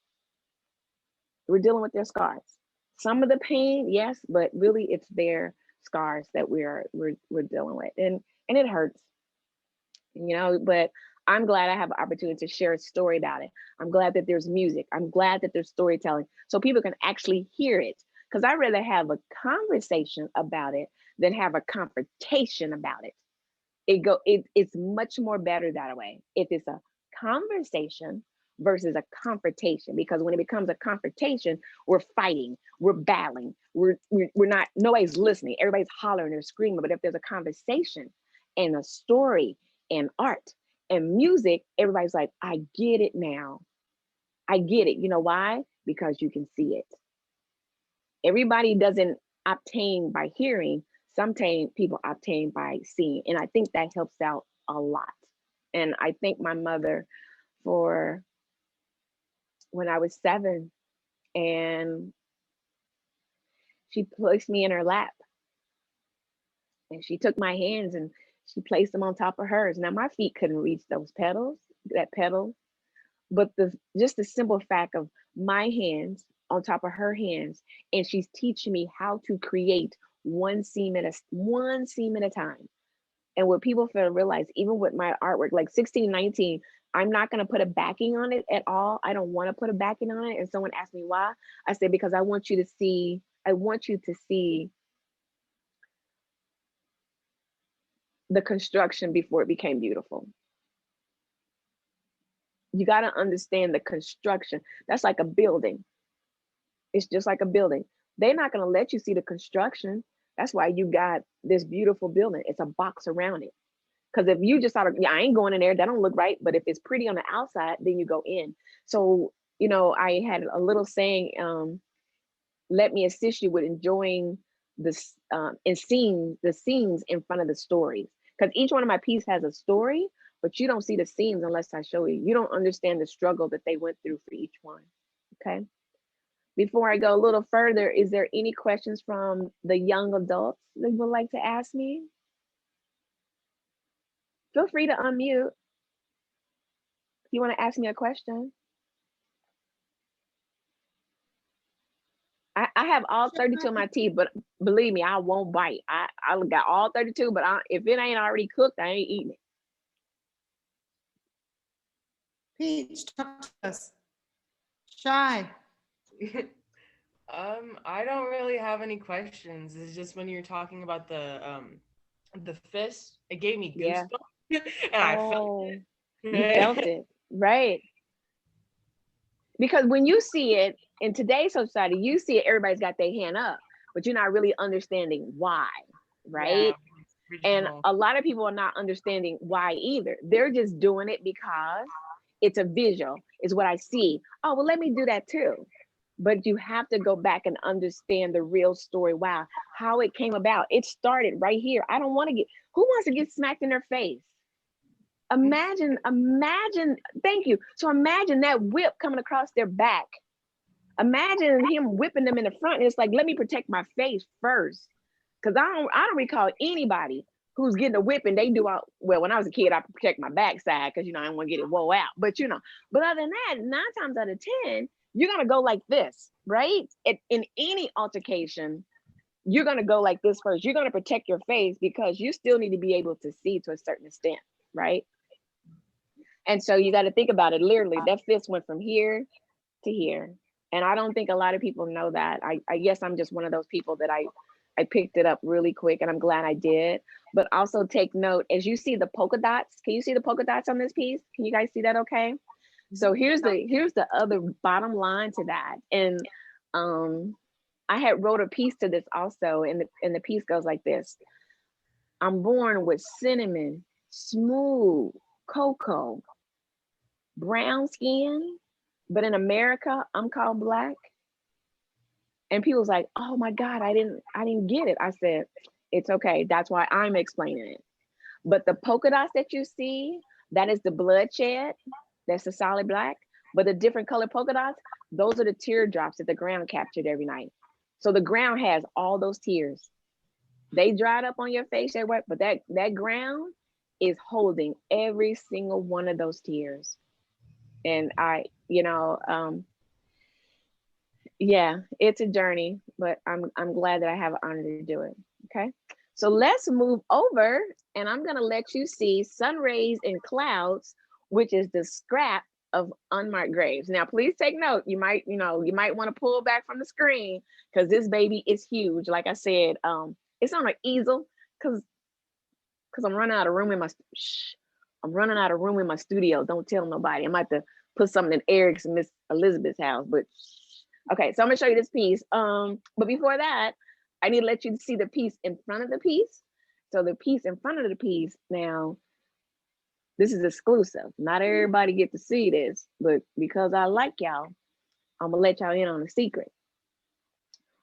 We're dealing with their scars. Some of the pain, yes, but really it's their scars that we're dealing with. And it hurts. But I'm glad I have an opportunity to share a story about it. I'm glad that there's music. I'm glad that there's storytelling so people can actually hear it. Because I'd rather have a conversation about it than have a confrontation about it. It's much more better that way. If it's a conversation versus a confrontation, because when it becomes a confrontation, we're fighting, we're battling, we're not, nobody's listening, everybody's hollering, they're screaming. But if there's a conversation and a story and art and music, everybody's like, I get it now. I get it. You know why? Because you can see it. Everybody doesn't obtain by hearing. Some people obtain by seeing. And I think that helps out a lot. And I thank my mother for when I was 7 and she placed me in her lap and she took my hands and she placed them on top of hers. Now my feet couldn't reach that pedal, but just the simple fact of my hands on top of her hands, and she's teaching me how to create one seam at a time. And what people fail to realize, even with my artwork, like 1619, I'm not going to put a backing on it at all. I don't want to put a backing on it. And someone asked me why. I said, because I want you to see the construction before it became beautiful. You got to understand the construction. That's like a building. It's just like a building. They're not going to let you see the construction. That's why you got this beautiful building. It's a box around it. Because if you just thought, I ain't going in there, that don't look right. But if it's pretty on the outside, then you go in. So, I had a little saying, let me assist you with enjoying this and seeing the scenes in front of the stories. Because each one of my pieces has a story, but you don't see the scenes unless I show you. You don't understand the struggle that they went through for each one. Okay. Before I go a little further, is there any questions from the young adults that you would like to ask me? Feel free to unmute if you want to ask me a question. I have all 32 of my teeth, but believe me, I won't bite. I got all 32, but if it ain't already cooked, I ain't eating it. Peach, talk to us. Shy. I don't really have any questions. It's just when you're talking about the fist, it gave me Yeah. goosebumps, and I felt You it. felt it, right? Because when you see it in today's society, you see it, everybody's got their hand up, but you're not really understanding why, right? Yeah, And original. a lot of people are not understanding why either. They're just doing it because it's a visual, it's what I see. Oh, well, let me do that too. But you have to go back and understand the real story. Wow, how it came about. It started right here. I don't want to who wants to get smacked in their face? Imagine, thank you. So imagine that whip coming across their back. Imagine him whipping them in the front. And it's like, let me protect my face first. Cause I don't recall anybody who's getting a whipping. They do well, when I was a kid, I protect my backside because I don't want to get it woe out. But but other than that, 9 times out of 10, you're gonna go like this, right? In any altercation, you're gonna go like this first. You're gonna protect your face because you still need to be able to see to a certain extent, right? And so you got to think about it. Literally, that fist went from here to here. And I don't think a lot of people know that. I guess I'm just one of those people that I picked it up really quick, and I'm glad I did. But also take note, as you see the polka dots, can you see the polka dots on this piece? Can you guys see that okay? So here's the other bottom line to that. And I had wrote a piece to this also, and the piece goes like this. I'm born with cinnamon, smooth, cocoa, brown skin, but in America, I'm called Black. And people's like, oh my God, I didn't get it. I said, it's okay. That's why I'm explaining it. But the polka dots that you see, that is the bloodshed. That's the solid black. But the different color polka dots, those are the teardrops that the ground captured every night. So the ground has all those tears. They dried up on your face, but that ground is holding every single one of those tears. And yeah, it's a journey, but I'm glad that I have an honor to do it. Okay, so let's move over, and I'm gonna let you see Sun Rays and Clouds, which is the scrap of unmarked graves. Now, please take note. You might want to pull back from the screen because this baby is huge. Like I said, it's on an easel because I'm running out of room in my. I'm running out of room in my studio. Don't tell nobody. I might have to put something in Eric's and Miss Elizabeth's house, but. Okay, so I'm gonna show you this piece. But before that, I need to let you see the piece in front of the piece. So the piece in front of the piece, now, this is exclusive. Not everybody get to see this, but because I like y'all, I'm gonna let y'all in on a secret.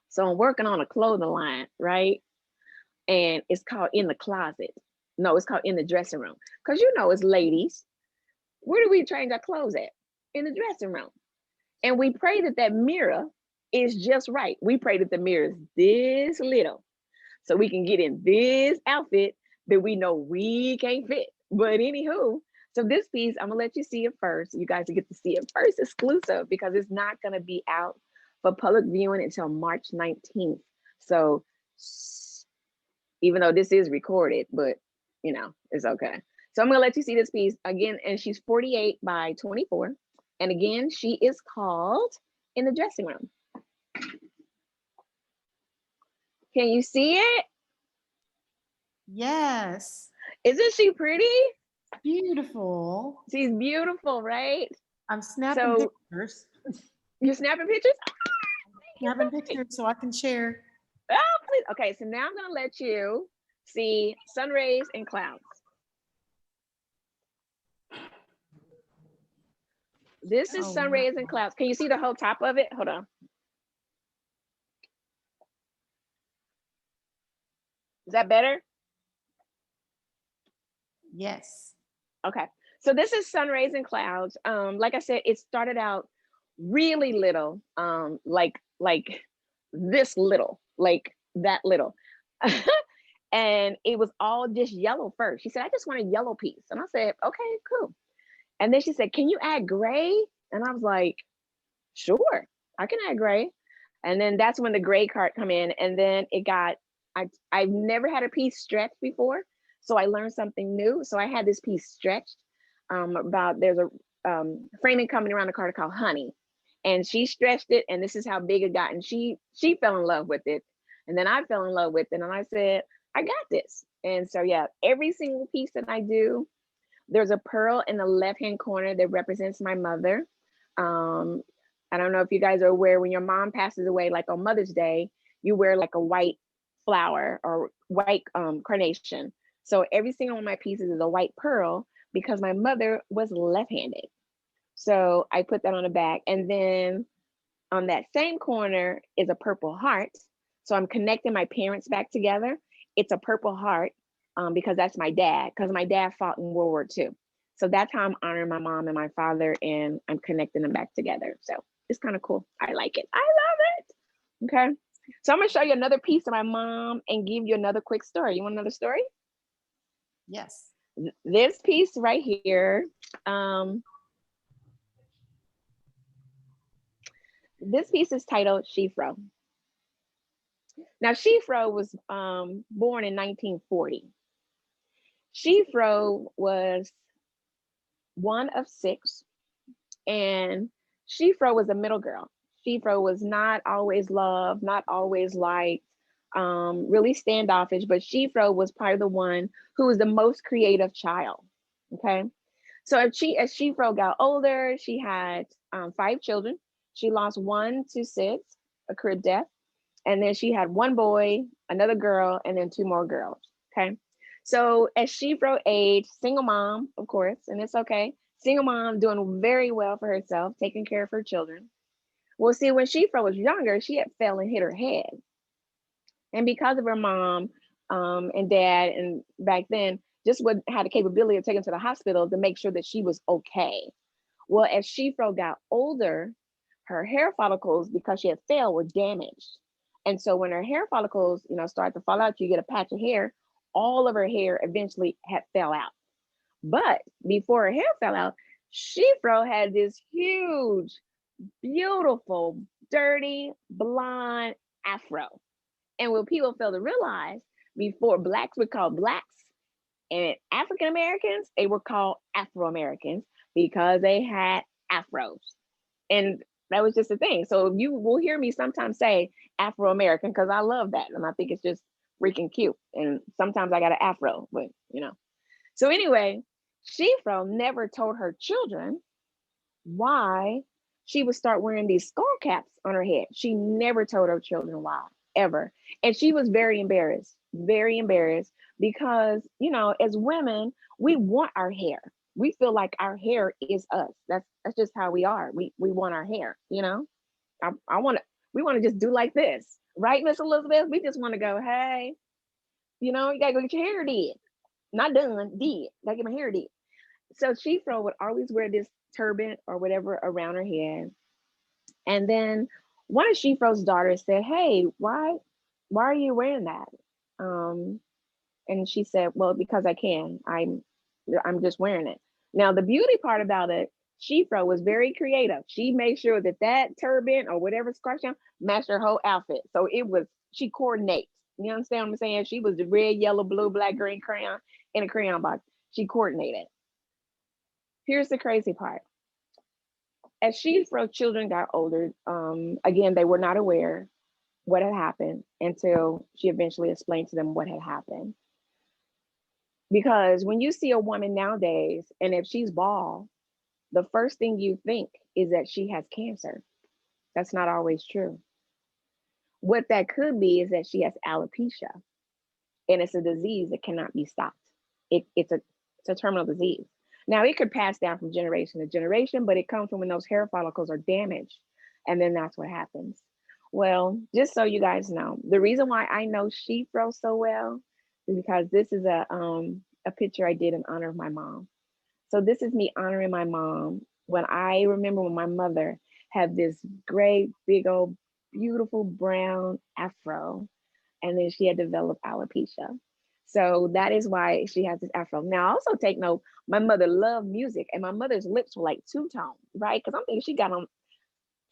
So I'm working on a clothing line, right? And it's called In the Closet. No, it's called In the Dressing Room. Because as ladies, where do we change our clothes at? In the dressing room. And we pray that mirror is just right. We pray that the mirror is this little so we can get in this outfit that we know we can't fit. But anywho, so this piece, I'm gonna let you see it first. You guys get to see it first, exclusive, because it's not gonna be out for public viewing until March 19th. So even though this is recorded, but it's okay. So I'm gonna let you see this piece again, and she's 48 by 24. And again, she is called In the Dressing Room. Can you see it? Yes. Isn't she pretty? Beautiful. She's beautiful, right? I'm snapping pictures. You're snapping pictures? Snapping pictures so I can share. Oh, please. Okay, so now I'm gonna let you see Sun Rays and Clouds. This is Sun Rays and Clouds. Can you see the whole top of it? Hold on. Is that better? Yes. Okay. So this is Sun Rays and Clouds. Like I said, it started out really little, like this little, like that little. And it was all just yellow first. She said, I just want a yellow piece. And I said, okay, cool. And then she said, can you add gray? And I was like, sure, I can add gray. And then that's when the gray card come in. And then it got, I've never had a piece stretched before. So I learned something new. So I had this piece stretched there's a framing company around the corner called Honey. And she stretched it, and this is how big it got. And she fell in love with it. And then I fell in love with it. And I said, I got this. And so, yeah, every single piece that I do, there's a pearl in the left-hand corner that represents my mother. I don't know if you guys are aware, when your mom passes away, like on Mother's Day, you wear like a white flower or white carnation. So every single one of my pieces is a white pearl because my mother was left-handed. So I put that on the back. And then on that same corner is a purple heart. So I'm connecting my parents back together. It's a purple heart because that's my dad, because my dad fought in World War II. So that's how I'm honoring my mom and my father, and I'm connecting them back together. So it's kind of cool. I like it. I love it. Okay. So I'm going to show you another piece of my mom and give you another quick story. You want another story? Yes. This piece right here. This piece is titled Shifro. Now, Shifro was born in 1940. Shifro was one of 6, and Shifro was a middle girl. Shifro was not always loved, not always liked, really standoffish, but Shifro was probably the one who was the most creative child, okay? So as Shifro got older, she had 5 children. She lost 1 to SIDS, a career death. And then she had 1 boy, another girl, and then 2 more girls, okay? So as Shifro aged, single mom, of course, and it's okay. Single mom doing very well for herself, taking care of her children. Well, see, when Shifro was younger, she had fell and hit her head. And because of her mom and dad, and back then, just had the capability of taking her to the hospital to make sure that she was okay. Well, as Shifro got older, her hair follicles, because she had fell, were damaged. And so when her hair follicles, start to fall out, you get a patch of hair, all of her hair eventually had fell out. But before her hair fell out, Shifro had this huge, beautiful, dirty, blonde afro. And what people fail to realize, before Blacks were called Blacks and African Americans, they were called Afro Americans because they had afros. And that was just the thing. So you will hear me sometimes say Afro American because I love that. And I think it's just freaking cute. And sometimes I got an afro, but So anyway, Shifro never told her children why she would start wearing these skull caps on her head. She never told her children why, ever. And she was very embarrassed because, as women, we want our hair. We feel like our hair is us. That's just how we are. We want our hair, we want to just do like this, right, Miss Elizabeth? We just want to go, hey, you gotta go get your hair did. Not done, did. Gotta get my hair did. So Shifro would always wear this turban or whatever around her head. And then one of Shifro's daughters said, hey, why are you wearing that? And she said, well, because I can. I'm just wearing it. Now, the beauty part about it, Shifro was very creative. She made sure that turban or whatever scarf matched her whole outfit. So she coordinates. You understand what I'm saying? She was the red, yellow, blue, black, green crayon in a crayon box. She coordinated. Here's the crazy part. As Shifro's children got older, again, they were not aware what had happened until she eventually explained to them what had happened. Because when you see a woman nowadays, and if she's bald, the first thing you think is that she has cancer. That's not always true. What that could be is that she has alopecia, and it's a disease that cannot be stopped. It's a terminal disease. Now, it could pass down from generation to generation, but it comes from when those hair follicles are damaged, and then that's what happens. Well, just so you guys know, the reason why I know Shifro so well is because this is a picture I did in honor of my mom. So this is me honoring my mom when I remember when my mother have this great, big old, beautiful brown afro. And then she had developed alopecia. So that is why she has this afro. Now, also take note, my mother loved music, and my mother's lips were like two-tone, right? Because I'm thinking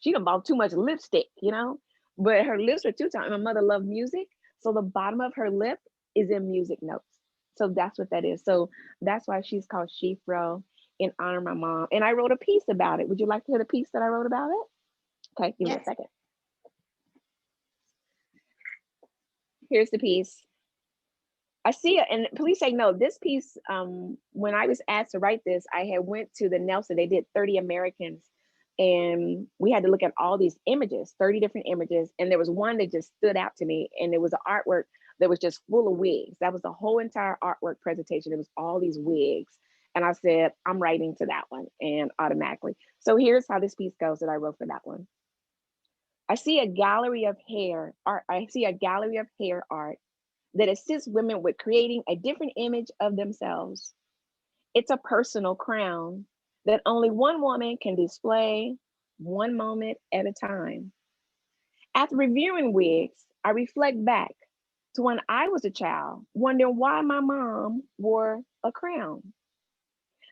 she done bought too much lipstick, you know? But her lips were two-tone. And my mother loved music. So the bottom of her lip is in music notes. So that's what that is. So that's why she's called Shefro, in honor of my mom. And I wrote a piece about it. Would you like to hear the piece that I wrote about it? Okay, give me a Yes. second. Here's the piece. I see it, and please take note, this piece, when I was asked to write this, I had went to the Nelson, they did 30 Americans, and we had to look at all these images, 30 different images, and there was one that just stood out to me, and it was an artwork that was just full of wigs. That was the whole entire artwork presentation. It was all these wigs. And I said, I'm writing to that one, and automatically. So here's how this piece goes that I wrote for that one. I see a gallery of hair art. I see a gallery of hair art that assists women with creating a different image of themselves. It's a personal crown that only one woman can display one moment at a time. After reviewing wigs, I reflect back to when I was a child, wondering why my mom wore a crown.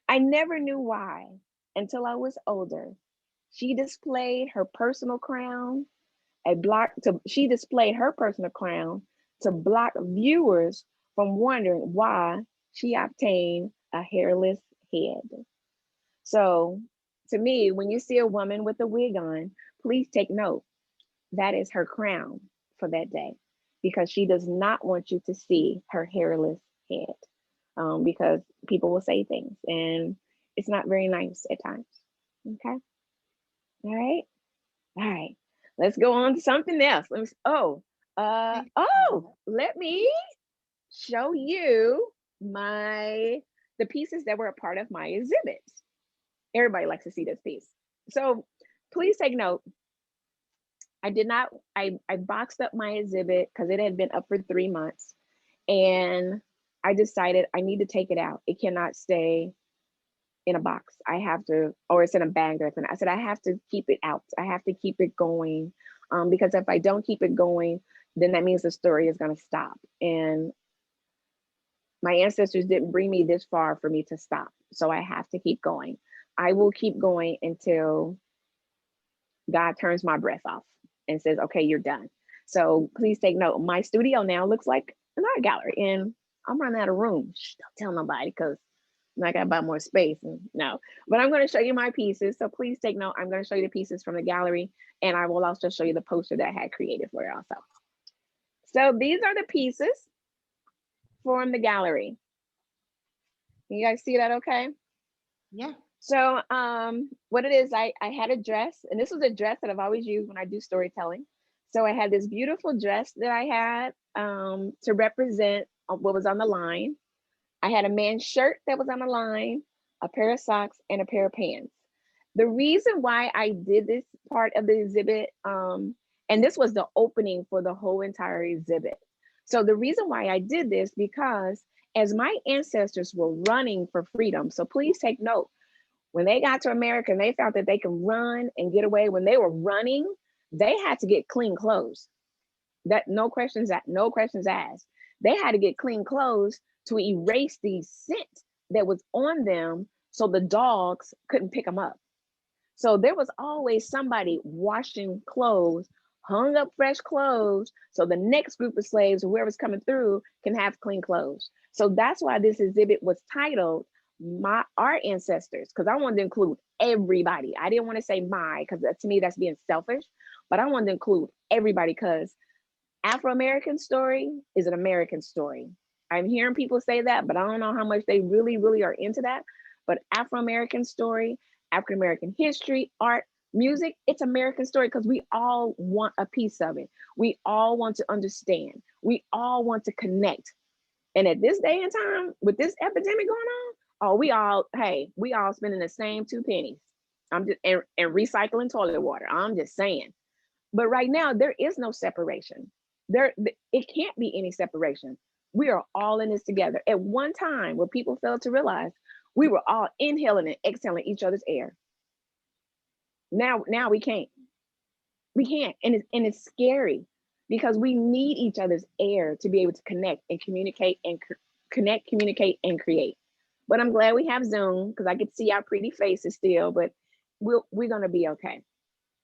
I never knew why until I was older. She displayed her personal crown she displayed her personal crown to block viewers from wondering why she obtained a hairless head. So to me, when you see a woman with a wig on, please take note. That is her crown for that day, because she does not want you to see her hairless head, because people will say things and it's not very nice at times. Okay. All right. All right. Let's go on to something else. Let me show you the pieces that were a part of my exhibits. Everybody likes to see this piece. So please take note. I boxed up my exhibit because it had been up for 3 months, and I decided I need to take it out. It cannot stay in a box. I have to, or it's in a bag. I said, I have to keep it out. I have to keep it going, because if I don't keep it going, then that means the story is going to stop. And my ancestors didn't bring me this far for me to stop. So I have to keep going. I will keep going until God turns my breath off and says, okay, you're done. So please take note. My studio now looks like an art gallery, and I'm running out of room. Shh, don't tell nobody, because I gotta buy more space. No, but I'm going to show you my pieces. So please take note. I'm going to show you the pieces from the gallery, and I will also show you the poster that I had created for it also. So these are the pieces from the gallery. You guys see that okay? Yeah. So what it is, I had a dress, and this was a dress that I've always used when I do storytelling. So I had this beautiful dress that I had to represent what was on the line. I had a man's shirt that was on the line, a pair of socks, and a pair of pants. The reason why I did this part of the exhibit, and this was the opening for the whole entire exhibit. So the reason why I did this, because as my ancestors were running for freedom, so please take note, when they got to America and they felt that they could run and get away, when they were running, they had to get clean clothes. That no questions asked. They had to get clean clothes to erase the scent that was on them so the dogs couldn't pick them up. So there was always somebody washing clothes, hung up fresh clothes, so the next group of slaves or whoever's coming through can have clean clothes. So that's why this exhibit was titled Our Ancestors, because I wanted to include everybody. I didn't want to say my, because to me that's being selfish, but I wanted to include everybody, because Afro-American story is an American story. I'm hearing people say that, but I don't know how much they really, really are into that. But Afro-American story, African-American history, art, music, it's American story, because we all want a piece of it. We all want to understand. We all want to connect. And at this day and time, with this epidemic going on, oh, we all spending the same 2 pennies. I'm just and recycling toilet water. I'm just saying. But right now, there is no separation. It can't be any separation. We are all in this together. At one time, what people failed to realize, we were all inhaling and exhaling each other's air. Now we can't. We can't. And it's scary because we need each other's air to be able to connect and communicate and connect, communicate, and create. But I'm glad we have Zoom because I could see our pretty faces still, but we're gonna be okay.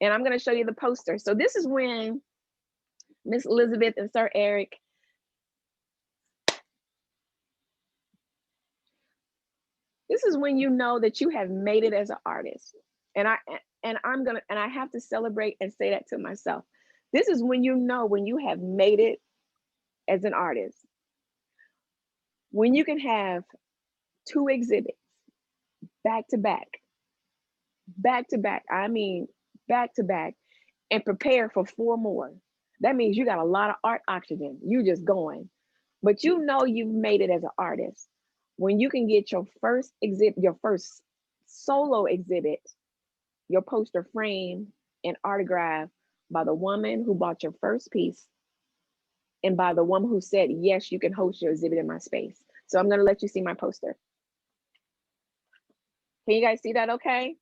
And I'm gonna show you the poster. So this is when Miss Elizabeth and Sir Eric, this is when you know that you have made it as an artist. And I have to celebrate and say that to myself. This is when you know when you have made it as an artist. When you can have 2 exhibits back to back, back to back. I mean, back to back, and prepare for 4 more. That means you got a lot of art oxygen. You just going. But you know you've made it as an artist when you can get your first exhibit, your first solo exhibit, your poster framed and autographed by the woman who bought your first piece and by the woman who said, yes, you can host your exhibit in my space. So I'm going to let you see my poster. Can you guys see that okay?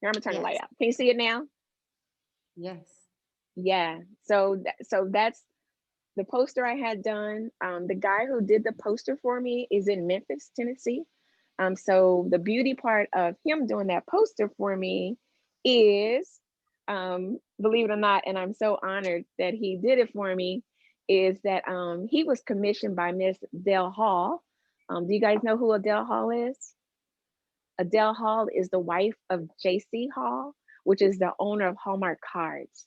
Here, I'm going to turn the light out. Can you see it now? Yes. Yeah. So that's the poster I had done. The guy who did the poster for me is in Memphis, Tennessee. So the beauty part of him doing that poster for me is, believe it or not, and I'm so honored that he did it for me, is that he was commissioned by Miss Adele Hall. Do you guys know who Adele Hall is? Adele Hall is the wife of J.C. Hall, which is the owner of Hallmark Cards.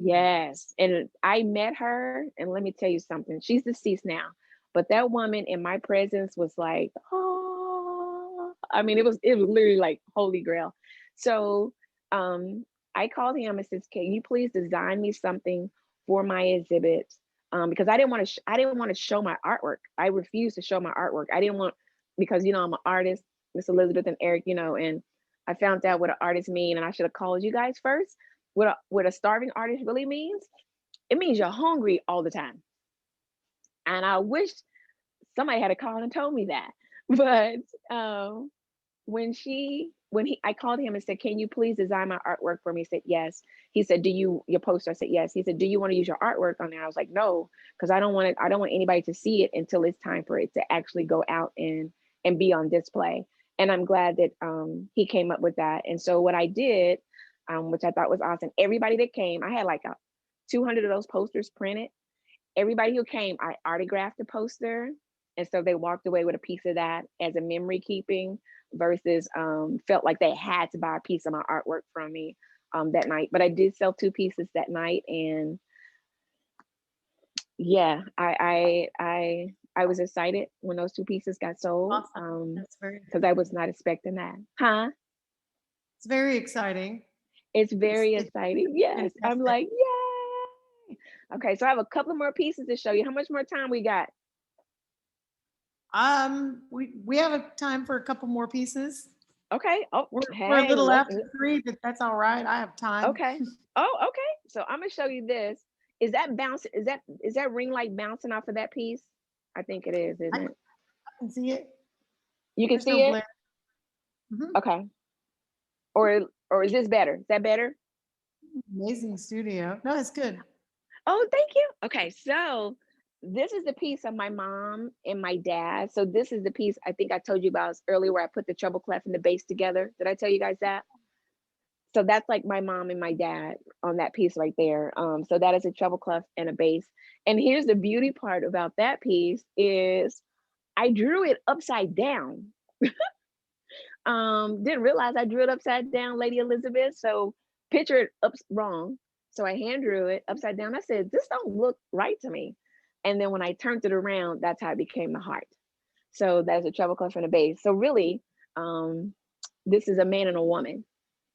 Yes. And I met her, and let me tell you something. She's deceased now, but that woman in my presence was like, oh, I mean, it was literally like holy grail. So I called him and says, can you please design me something for my exhibit? Because I didn't want to show my artwork. I refused to show my artwork. I didn't want, because I'm an artist, Miss Elizabeth and Eric, and I found out what an artist mean, and I should have called you guys first. What a starving artist really means, it means you're hungry all the time. And I wish somebody had a call and told me that. But I called him and said, can you please design my artwork for me? He said, yes. He said, your poster? I said, yes. He said, do you want to use your artwork on there? I was like, no, because I don't want anybody to see it until it's time for it to actually go out and be on display. And I'm glad that he came up with that. And so what I did, which I thought was awesome, everybody that came, I had like 200 of those posters printed. Everybody who came, I autographed the poster. And so they walked away with a piece of that as a memory keeping versus felt like they had to buy a piece of my artwork from me that night. But I did sell 2 pieces that night. And yeah, I was excited when those 2 pieces got sold. Awesome. That's because I was not expecting that. Huh? It's very exciting. It's very exciting. Yes. I'm like, yay. Okay, so I have a couple more pieces to show you. How much more time we got? We have a time for a couple more pieces. Okay. Oh, we're a little after 3, but that's all right. I have time. Okay. Oh, okay. So I'm gonna show you this. Is that bounce? Is that ring light bouncing off of that piece? I think it is, isn't it? I can see it. You can see it? Mm-hmm. Okay. Or is this better? Is that better? Amazing studio. No, it's good. Oh, thank you. Okay, so this is the piece of my mom and my dad. So this is the piece I think I told you about earlier where I put the treble clef and the bass together. Did I tell you guys that? So that's like my mom and my dad on that piece right there. So that is a treble clef and a bass. And here's the beauty part about that piece is I drew it upside down. Didn't realize I drew it upside down, Lady Elizabeth. So picture it wrong. So I hand drew it upside down. I said, this don't look right to me. And then when I turned it around, that's how it became the heart. So that's a treble clef and a bass. So really, this is a man and a woman.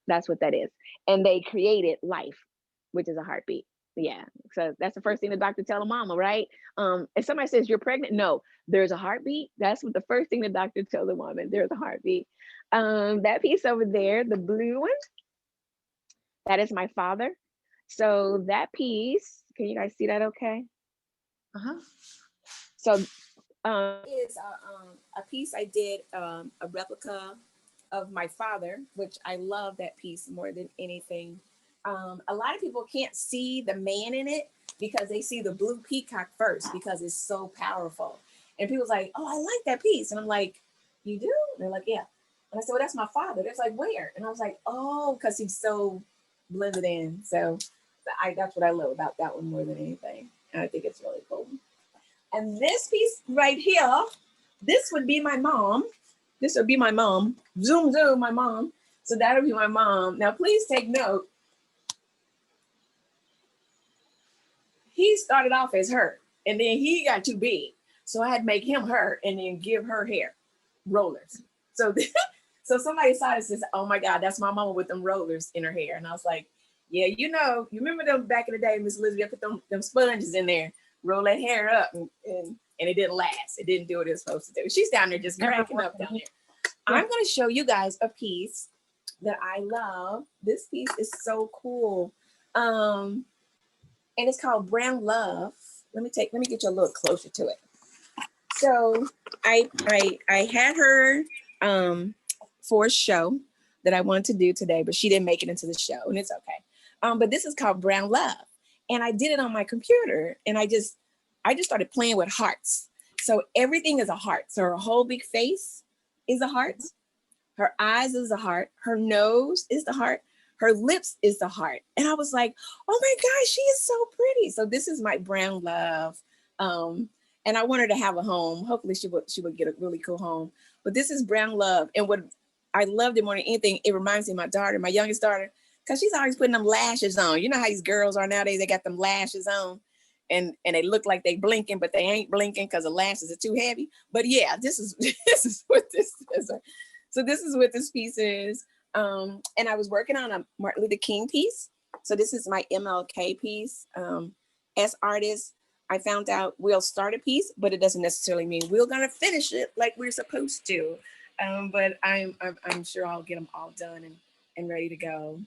That's what that is. And they created life, which is a heartbeat. Yeah. So that's the first thing the doctor tell a mama, right? If somebody says you're pregnant, no, there's a heartbeat. That's what the first thing the doctor tells a woman. There's a heartbeat. That piece over there, the blue one, that is my father. So that piece, can you guys see that okay? Uh-huh. So is a piece I did, a replica of my father, which I love that piece more than anything. A lot of people can't see the man in it because they see the blue peacock first because it's so powerful. And people's like, oh, I like that piece. And I'm like, you do? And they're like, yeah. And I said, well, that's my father. They're like, where? And I was like, oh, because he's so blended in. So that's what I love about that one more than anything. And I think it's really cool. And this piece right here, this would be my mom. This would be my mom. Zoom, zoom, my mom. So that'll be my mom. Now, please take note. He started off as her, and then he got too big. So I had to make him her and then give her hair rollers. So, so somebody saw this and said, oh my God, that's my mama with them rollers in her hair. And I was like, yeah, you remember them back in the day, Miss Elizabeth, put them sponges in there, roll that hair up, and it didn't last. It didn't do what it was supposed to do. She's down there just cracking up down there. I'm going to show you guys a piece that I love. This piece is so cool. And it's called Brown Love. Let me get you a little closer to it. So I had her for a show that I wanted to do today, but she didn't make it into the show, and it's okay. But this is called Brown Love, and I did it on my computer, and I just started playing with hearts. So everything is a heart. So her whole big face is a heart. Her eyes is a heart. Her nose is the heart. Her lips is the heart. And I was like, oh my gosh, she is so pretty. So this is my Brown Love. And I want her to have a home. Hopefully she would get a really cool home. But this is Brown Love. And what I loved it more than anything, it reminds me of my daughter, my youngest daughter, because she's always putting them lashes on. You know how these girls are nowadays, they got them lashes on and they look like they blinking, but they ain't blinking because the lashes are too heavy. But yeah, this is what this is. So this is what this piece is. And I was working on a Martin Luther King piece. So this is my MLK piece. As artists, I found out we'll start a piece, but it doesn't necessarily mean we're gonna finish it like we're supposed to. But I'm sure I'll get them all done and ready to go.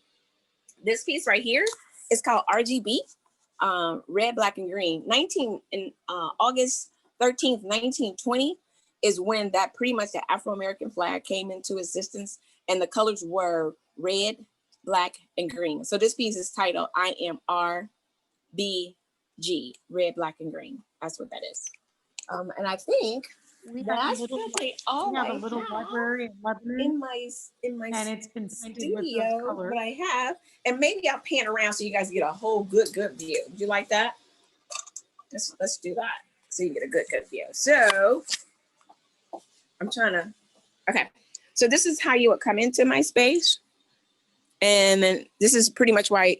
This piece right here is called RGB, red, black, and green. August 13th, 1920 is when that pretty much the Afro-American flag came into existence, and the colors were red, black, and green. So this piece is titled I Am RBG, red, black, and green. That's what that is. And I think We that's have probably all a I little have library in Lebanon, in my and it's been painted with those studio, colors. but I have, and maybe I'll pan around so you guys get a whole good view. Would you like that? Let's do that so you get a good view. So I'm trying to, okay. So this is how you would come into my space. And then this is pretty much why,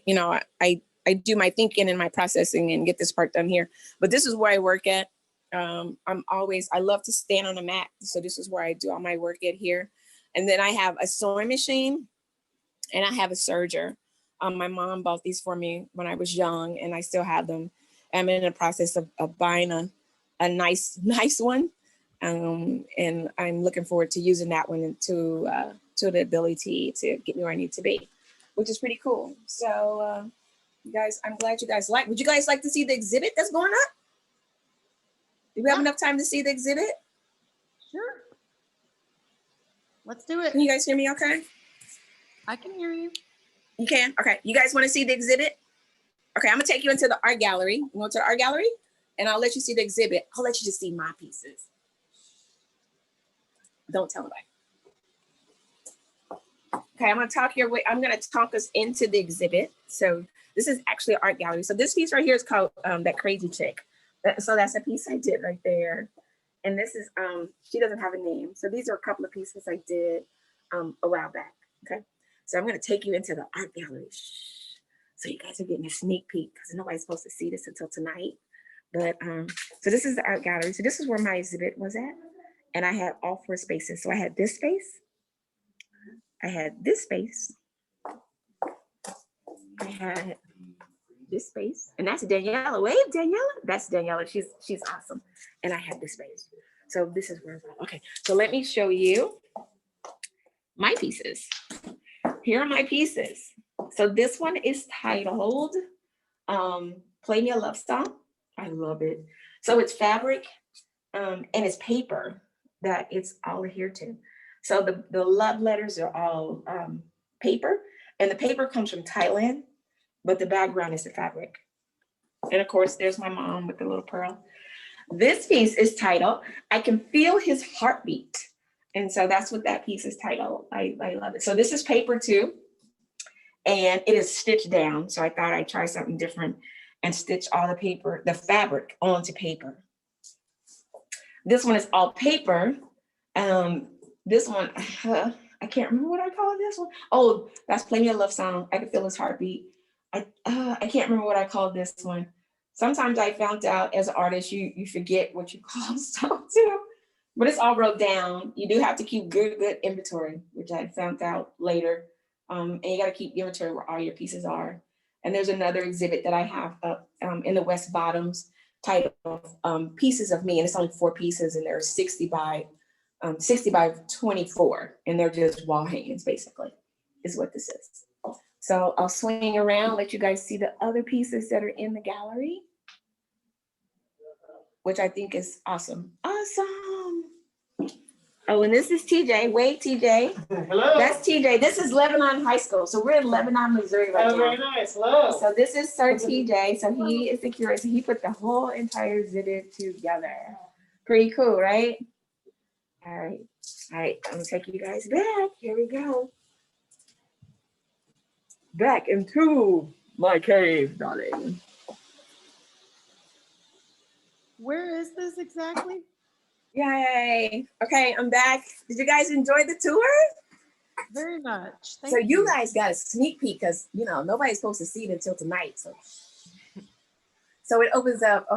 I do my thinking and my processing and get this part done here. But this is where I work at. I love to stand on a mat. So this is where I do all my work at here. And then I have a sewing machine and I have a serger. My mom bought these for me when I was young and I still have them. I'm in the process of buying a nice one. And I'm looking forward to using that one to the ability to get me where I need to be, which is pretty cool. So you guys, I'm glad you guys would you guys like to see the exhibit that's going up? Do we have enough time to see the exhibit? Sure. Let's do it. Can you guys hear me okay? I can hear you. You can? Okay. You guys want to see the exhibit? Okay, I'm gonna take you into the art gallery. You go to the art gallery and I'll let you see the exhibit. I'll let you just see my pieces. Don't tell anybody. Okay, I'm gonna talk us into the exhibit. So this is actually an art gallery. So this piece right here is called That Crazy Chick. So that's a piece I did right there. And this is, she doesn't have a name. So these are a couple of pieces I did a while back, okay? So I'm gonna take you into the art gallery. So you guys are getting a sneak peek because nobody's supposed to see this until tonight. But so this is the art gallery. So this is where my exhibit was at. And I had all 4 spaces. So I had this space. I had this space. I had this space. And that's Daniela. Wave, Daniela. That's Daniela. She's awesome. And I had this space. So this is where I'm at. Okay. So let me show you my pieces. Here are my pieces. So this one is titled Play Me a Love Song. I love it. So it's fabric and it's paper that it's all adhered to. So the love letters are all paper, and the paper comes from Thailand, but the background is the fabric. And of course, there's my mom with the little pearl. This piece is titled, I Can Feel His Heartbeat. And so that's what that piece is titled. I love it. So this is paper too, and it is stitched down. So I thought I'd try something different and stitch all the paper, the fabric onto paper. This one is all paper. This one, I can't remember what I call this one. Oh, that's Play Me a Love Song. I Can Feel His Heartbeat. I can't remember what I called this one. Sometimes I found out as an artist, you forget what you call stuff too. But it's all wrote down. You do have to keep good inventory, which I found out later. And you got to keep inventory where all your pieces are. And there's another exhibit that I have up in the West Bottoms titled Pieces of Me. And it's only 4 pieces, and they're 60 by 24. And they're just wall hangings, basically, is what this is. So I'll swing around, let you guys see the other pieces that are in the gallery, which I think is awesome. Awesome. Oh, and this is TJ. Wait, TJ. Hello. That's TJ. This is Lebanon High School. So we're in Lebanon, Missouri right now. Very nice. Hello. So this is Sir TJ. So he is the curator. He put the whole entire exhibit together. Pretty cool, right? All right. All right. I'm gonna take you guys back. Here we go. Back into my cave, darling. Where is this exactly? Yay. Okay, I'm back. Did you guys enjoy the tour? Very much. So you guys got a sneak peek because, you know, nobody's supposed to see it until tonight. So it opens up.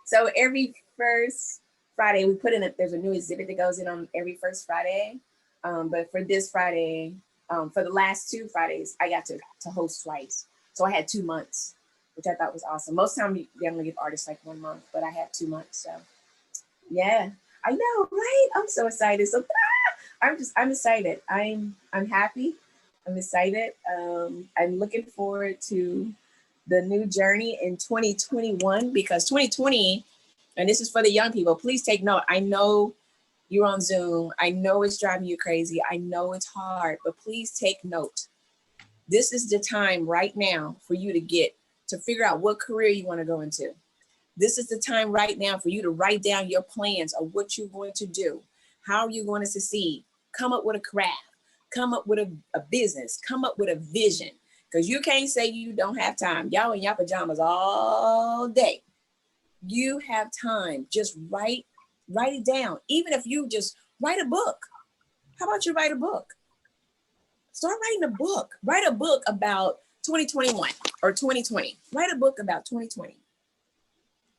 So every first Friday, we put in there's a new exhibit that goes in on every first Friday. But for this Friday, for the last 2 Fridays, I got to host twice. So I had 2 months, which I thought was awesome. Most time they only give artists like 1 month, but I had 2 months. So yeah, I know, right? I'm so excited. So I'm excited. I'm happy. I'm excited. I'm looking forward to the new journey in 2021, because 2020, and this is for the young people, please take note. I know you're on Zoom. I know it's driving you crazy. I know it's hard, but please take note. This is the time right now for you to figure out what career you want to go into. This is the time right now for you to write down your plans of what you're going to do. How are you going to succeed? Come up with a craft, come up with a business, come up with a vision, because you can't say you don't have time. Y'all in your pajamas all day. You have time. Just write it down. Even if you just write a book. How about you write a book? Start writing a book. Write a book about 2021 or 2020. Write a book about 2020.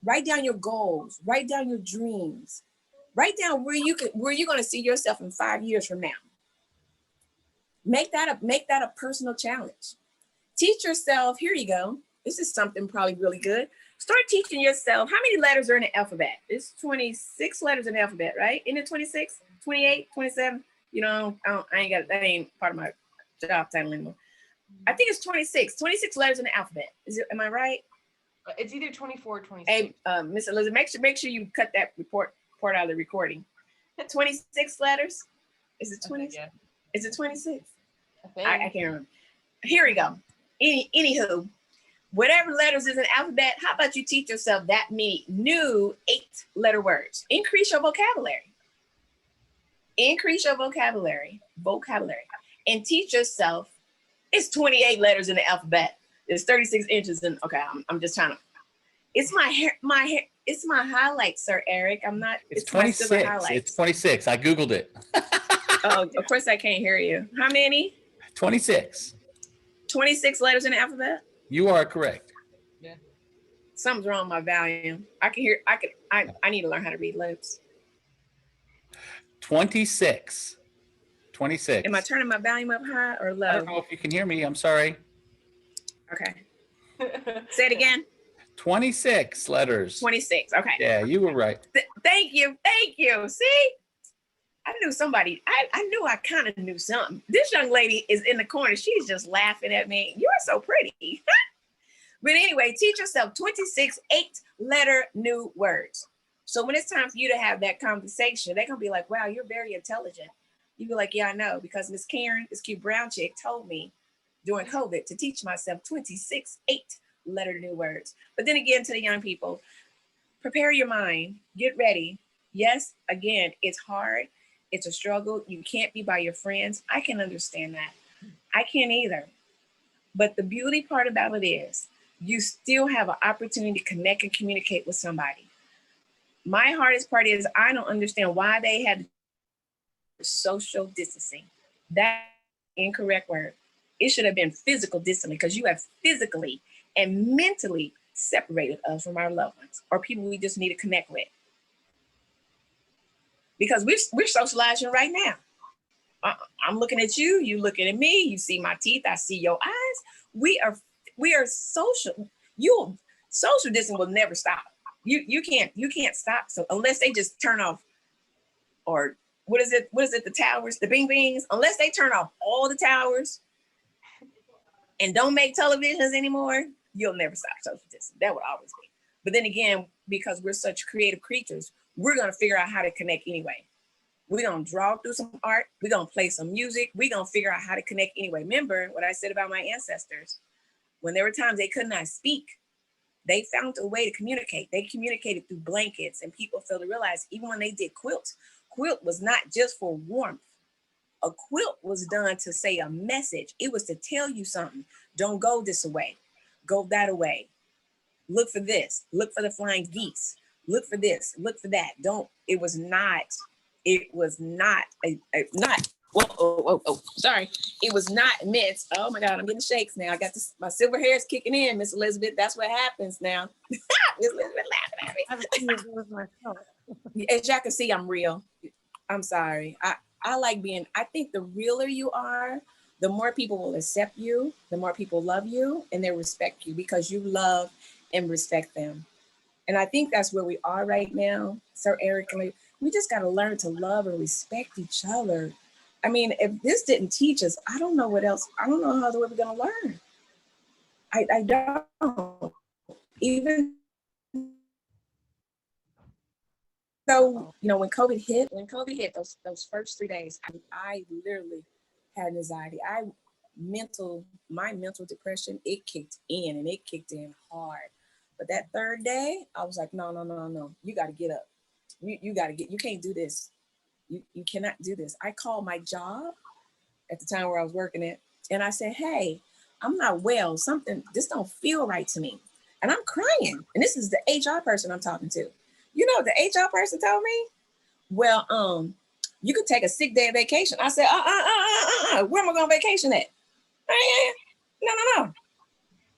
Write down your goals. Write down your dreams. Write down where you're going to see yourself in 5 years from now. Make that a personal challenge. Teach yourself. Here you go. This is something probably really good. Start teaching yourself. How many letters are in the alphabet? It's 26 letters in the alphabet, right? Isn't it 26, 28, 27? You know, that ain't part of my job title anymore. I think it's 26 letters in the alphabet. Am I right? It's either 24 or 26. Hey, Miss Elizabeth, make sure you cut that report out of the recording. 26 letters? Is it 20? Yeah. Is it 26? I I can't remember. Here we go. Anywho, whatever letters is in the alphabet, how about you teach yourself that many new 8-letter words? Increase your vocabulary. And teach yourself, it's 28 letters in the alphabet. There's 36 inches in, okay, I'm just trying to, it's my hair, it's my highlights, Sir Eric. It's 26. It's 26. I Googled it. Oh, of course I can't hear you. How many? 26. 26 letters in the alphabet? You are correct. Yeah. Something's wrong with my volume. I need to learn how to read lips. 26. Am I turning my volume up high or low? I don't know if you can hear me. I'm sorry. Okay. Say it again. 26 letters. 26. Okay. Yeah, you were right. Thank you. See? I knew somebody. I knew I kind of knew something. This young lady is in the corner. She's just laughing at me. You're so pretty. But anyway, teach yourself 26 8-letter new words. So when it's time for you to have that conversation, they're going to be like, wow, you're very intelligent. You'd be like, yeah, I know, because Miss Karen, this cute brown chick, told me during COVID to teach myself 26 8-letter new words. But then again, to the young people, prepare your mind, get ready. Yes, again, it's hard. It's a struggle. You can't be by your friends. I can understand that. I can't either. But the beauty part about it is you still have an opportunity to connect and communicate with somebody. My hardest part is I don't understand why they had social distancing. That's the incorrect word. It should have been physical distancing, because you have physically and mentally separated us from our loved ones or people we just need to connect with. Because we're socializing right now. I'm looking at you, you looking at me, you see my teeth, I see your eyes. We are social. Social distancing will never stop. You can't stop. So unless they just turn off, or what is it, the towers, the bing bings, unless they turn off all the towers and don't make televisions anymore, you'll never stop social distancing. That would always be. But then again, because we're such creative creatures, we're gonna figure out how to connect anyway. We're gonna draw through some art, we're gonna play some music, we're gonna figure out how to connect anyway. Remember what I said about my ancestors? When there were times they could not speak, they found a way to communicate. They communicated through blankets, and people fail to realize even when they did quilts, quilt was not just for warmth. A quilt was done to say a message. It was to tell you something. Don't go this way, go that way. Look for this, look for the flying geese, look for this, look for that. It was not sorry. It was not meant. Oh my God, I'm getting shakes now. I got this, my silver hair is kicking in, Miss Elizabeth. That's what happens now. Miss Elizabeth laughing at me. As y'all can see, I'm real. I'm sorry. I like being, I think the realer you are, the more people will accept you, the more people love you, and they respect you because you love and respect them. And I think that's where we are right now, Sir Eric. We just got to learn to love and respect each other. I mean, if this didn't teach us, I don't know what else. I don't know how we're going to learn. I don't. Even though, when COVID hit, those first 3 days, I literally had anxiety. My mental depression, it kicked in, and it kicked in hard. But that third day, I was like, no. You got to get up. You got to you can't do this. You cannot do this. I called my job at the time where I was working at, and I said, hey, I'm not well. This don't feel right to me. And I'm crying. And this is the HR person I'm talking to. You know what the HR person told me? Well, you could take a sick day of vacation. I said, where am I going on vacation at? No.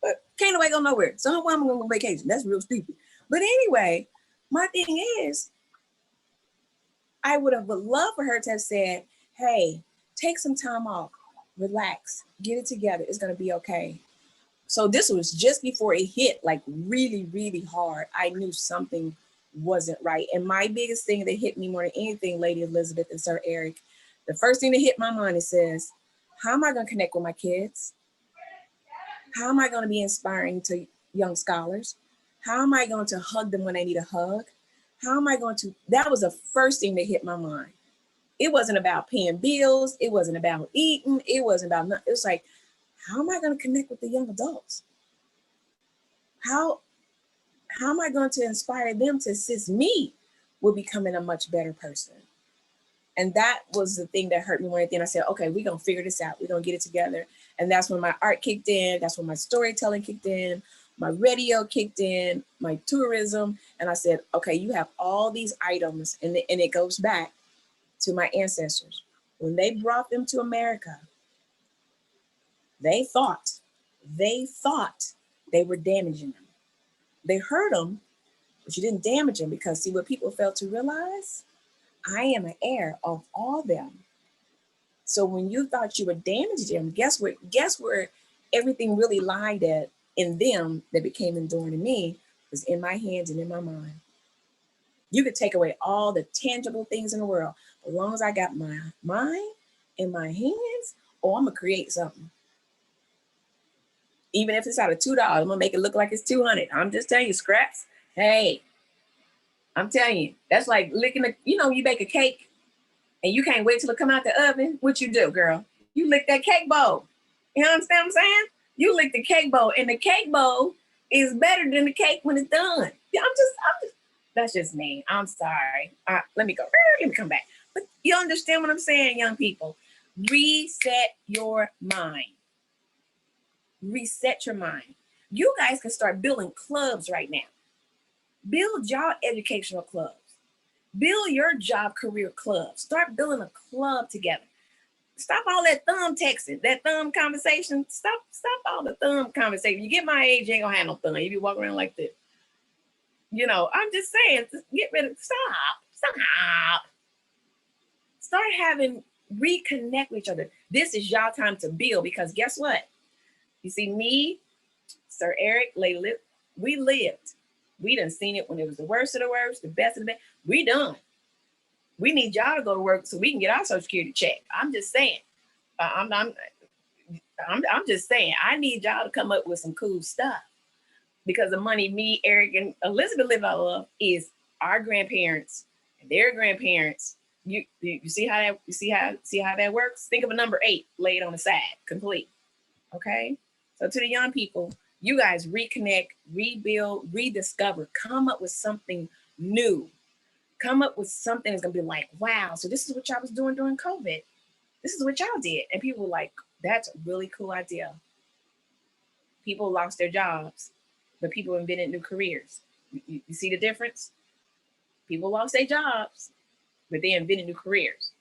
But can't nobody go nowhere. So why am I going on vacation? That's real stupid. But anyway, my thing is, I would have loved for her to have said, hey, take some time off, relax, get it together. It's going to be okay. So this was just before it hit, like really, really hard. I knew something wasn't right. And my biggest thing that hit me more than anything, Lady Elizabeth and Sir Eric, the first thing that hit my mind, it says, how am I going to connect with my kids? How am I going to be inspiring to young scholars? How am I going to hug them when they need a hug? How am I going to, that was the first thing that hit my mind. It wasn't about paying bills. It wasn't about eating. It wasn't about nothing. It was like, how am I going to connect with the young adults? How am I going to inspire them to assist me with becoming a much better person? And that was the thing that hurt me more than anything. I said, okay, we're going to figure this out. We're going to get it together. And that's when my art kicked in. That's when my storytelling kicked in. My radio kicked in, my tourism. And I said, okay, you have all these items. And it goes back to my ancestors. When they brought them to America, they thought they were damaging them. They hurt them, but you didn't damage them, because see what people failed to realize? I am an heir of all them. So when you thought you were damaging them, guess where everything really lied at in them that became enduring in me was in my hands and in my mind. You could take away all the tangible things in the world. As long as I got my mind in my hands, I'm gonna create something. Even if it's out of $2, I'm gonna make it look like it's 200. I'm just telling you, scraps. Hey, I'm telling you, that's like licking you bake a cake and you can't wait till it come out the oven, what you do, girl? You lick that cake bowl. You understand what I'm saying? You lick the cake bowl, and the cake bowl is better than the cake when it's done. Yeah, I'm just, that's just me. I'm sorry. Let me go. Let me come back. But you understand what I'm saying, young people? Reset your mind. Reset your mind. You guys can start building clubs right now. Build y'all educational clubs. Build your job career club. Start building a club together. Stop all that thumb texting, that thumb conversation. Stop all the thumb conversation. You get my age, you ain't gonna have no thumb. You be walking around like this. You know, I'm just saying, get rid of, stop. Start having, reconnect with each other. This is y'all time to build, because guess what? You see, me, Sir Eric, we lived. We done seen it when it was the worst of the worst, the best of the best. We done. We need y'all to go to work so we can get our Social Security check. I'm just saying. I'm just saying. I need y'all to come up with some cool stuff, because the money me, Eric, and Elizabeth live out of is our grandparents and their grandparents. You see how that works? Think of a number 8 laid on the side, complete. Okay. So to the young people, you guys reconnect, rebuild, rediscover, come up with something new. Come up with something that's gonna be like, wow, so this is what y'all was doing during COVID. This is what y'all did. And people were like, that's a really cool idea. People lost their jobs, but people invented new careers. You see the difference? People lost their jobs, but they invented new careers.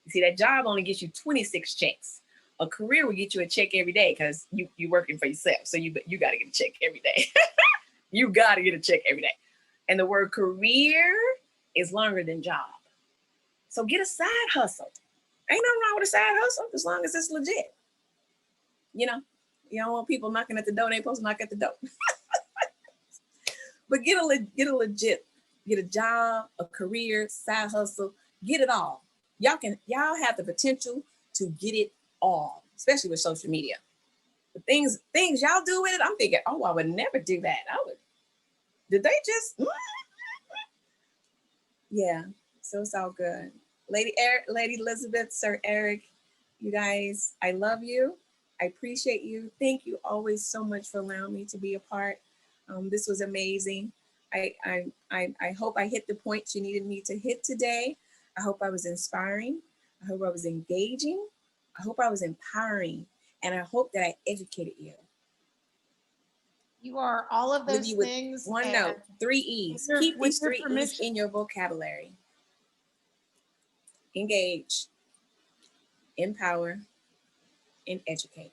You see, that job only gets you 26 checks. A career will get you a check every day, because you're working for yourself. So you got to get a check every day. You got to get a check every day. And the word career is longer than job. So get a side hustle. Ain't nothing wrong with a side hustle, as long as it's legit. You know, you don't want people knocking at the door. They supposed to knock at the door. But get a job, a career, side hustle, get it all. Y'all have the potential to get it all, especially with social media. The things y'all do with it, I'm thinking, oh, I would never do that. Did they just? Yeah, so it's all good. Lady Elizabeth, Sir Eric, you guys, I love you. I appreciate you. Thank you always so much for allowing me to be a part. This was amazing. I hope I hit the points you needed me to hit today. I hope I was inspiring. I hope I was engaging. I hope I was empowering. And I hope that I educated you. You are all of those with things. One note, 3 E's. Keep these 3 E's in your vocabulary. Engage, empower, and educate.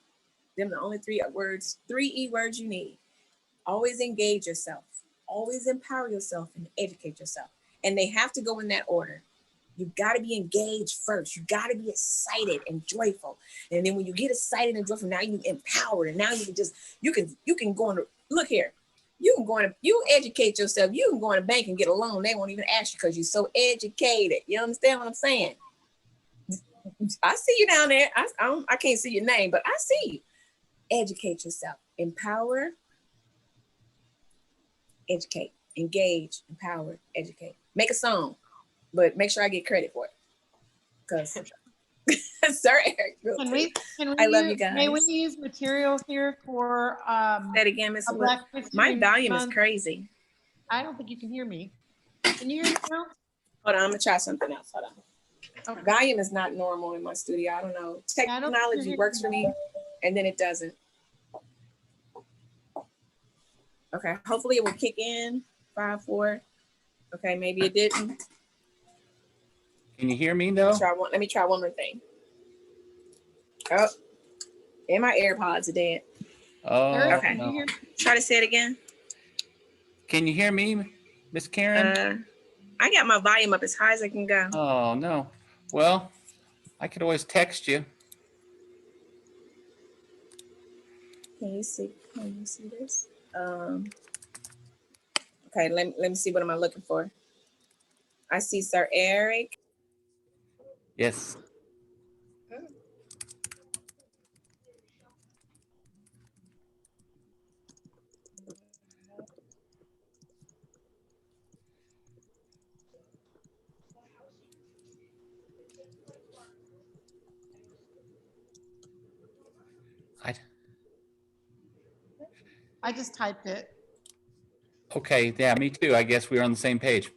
Them the only 3 words, 3 E words you need. Always engage yourself. Always empower yourself and educate yourself. And they have to go in that order. You got to be engaged first. You got to be excited and joyful. And then when you get excited and joyful, now you empowered. And now you can go on. Look here. You educate yourself. You can go in a bank and get a loan. They won't even ask you, because you're so educated. You understand what I'm saying? I see you down there. I can't see your name, but I see you. Educate yourself. Empower, educate, engage, empower, educate. Make a song, but make sure I get credit for it. Because Sir Eric, I love you guys. May we use material here for that again, Miss Black? My volume is crazy. I don't think you can hear me. Can you hear me now? Hold on, I'm gonna try something else. Hold on. Okay. Volume is not normal in my studio. I don't know. Technology works for me, and then it doesn't. Okay, hopefully it will kick in. 5, 4. Okay, maybe it didn't. Can you hear me though? Let me try one more thing. Oh, and my AirPods are dead. Oh, okay. No. Try to say it again. Can you hear me, Miss Karen? I got my volume up as high as I can go. Oh no. Well, I could always text you. Can you see this? Okay, let me see, what am I looking for? I see Sir Eric. Yes. I just typed it. Okay, yeah, me too. I guess we're on the same page.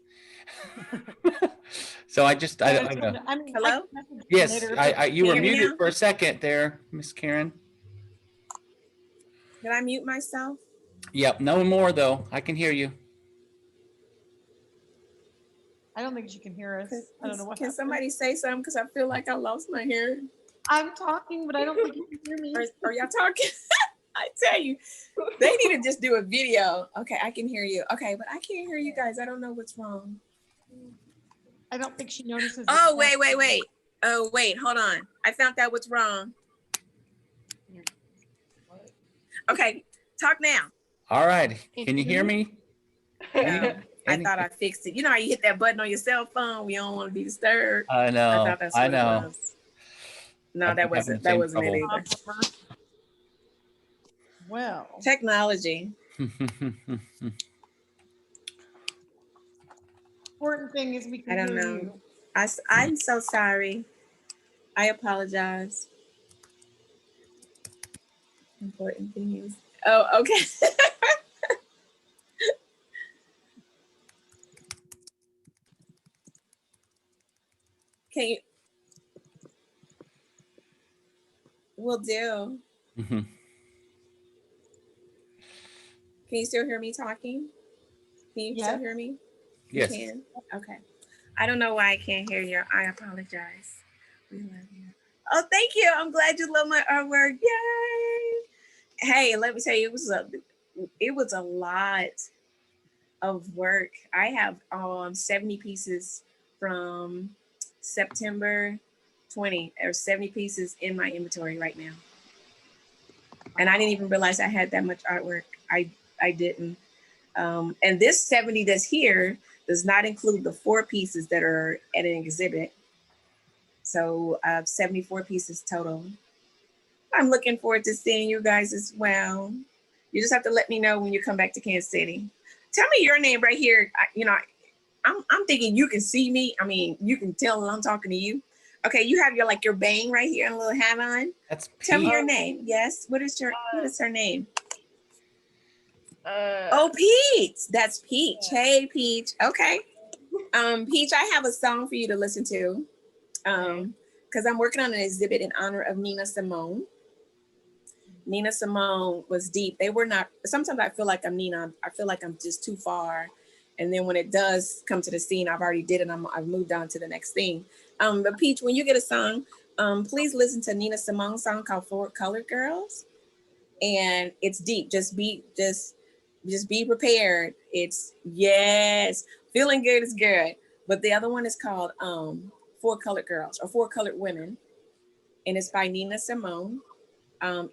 So I just, I don't know. I mean, Hello? I can message you Yes, later, you Can were you hear me muted now? for a second there, Miss Karen. Did I mute myself? Yep, no more though. I can hear you. I don't think she can hear us. Can, I don't know what can happened. somebody say something? Because I feel like I lost my hearing. I'm talking, but I don't think you can hear me. Are y'all talking? I tell you, they need to just do a video. Okay, I can hear you. Okay, but I can't hear you guys. I don't know what's wrong. I don't think she notices. Oh, wait. Oh, wait, hold on. I found out what's wrong. Okay, talk now. All right, can you hear me? I Any- thought I fixed it. You know how you hit that button on your cell phone? We don't want to be disturbed. I know, I thought that's what it was. No, I've been that having the wasn't same it trouble. either. Well, Technology. important thing is we can I don't hear know. you. I'm so sorry. I apologize. Important thing is. Oh, okay. Can you? Will do. Mhm. Can you still hear me talking? Can you Yes. still hear me? You Yes. can? Okay. I don't know why I can't hear you. I apologize. We love you. Oh, thank you. I'm glad you love my artwork. Yay. Hey, let me tell you, it was a lot of work. I have 70 pieces from September 20. There's 70 pieces in my inventory right now. And I didn't even realize I had that much artwork. I didn't. And this 70 that's here does not include the 4 pieces that are at an exhibit. So 74 pieces total. I'm looking forward to seeing you guys as well. You just have to let me know when you come back to Kansas City. Tell me your name right here. I'm thinking you can see me. I mean, you can tell I'm talking to you. Okay, you have your bang right here and a little hat on. That's Tell me Pete. your name. Yes. What is her name? Uh, Oh, Peach. That's Peach. Yeah. Hey, Peach. Okay. Peach, I have a song for you to listen to. Because I'm working on an exhibit in honor of Nina Simone. Nina Simone was deep. They were not, sometimes I feel like I'm Nina. I feel like I'm just too far. And then when it does come to the scene, I've already did it. I've moved on to the next thing. But Peach, when you get a song, please listen to Nina Simone's song called Four Colored Girls. And it's deep. Just be prepared. It's, yes, feeling good is good. But the other one is called Four Colored Girls or Four Colored Women. And it's by Nina Simone.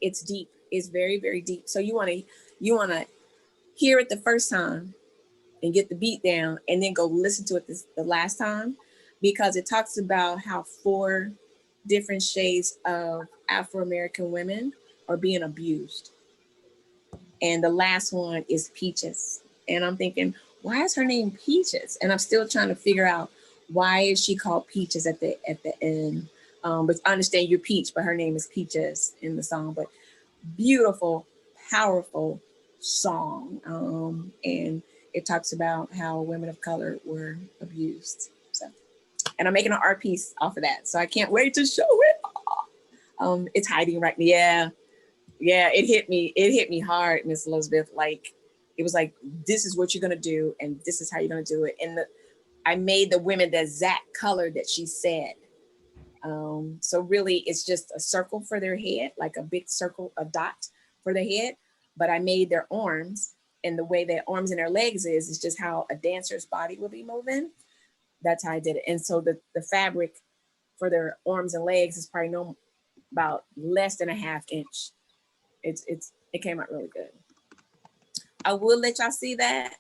It's deep. It's very, very deep. So you want to hear it the first time and get the beat down and then go listen to it the last time, because it talks about how 4 different shades of Afro-American women are being abused. And the last one is Peaches. And I'm thinking, why is her name Peaches? And I'm still trying to figure out why is she called Peaches at the end. But I understand you're Peach, but her name is Peaches in the song. But beautiful, powerful song. And it talks about how women of color were abused. So, and I'm making an art piece off of that. So I can't wait to show it. It's hiding right now. Yeah, it hit me hard, Miss Elizabeth. Like, it was like, this is what you're gonna do, and this is how you're gonna do it. And I made the women the exact color that she said. So really, it's just a circle for their head, like a big circle, a dot for their head. But I made their arms, and the way their arms and their legs is just how a dancer's body will be moving. That's how I did it. And so the fabric for their arms and legs is probably about less than a ½ inch. It came out really good. I will let y'all see that,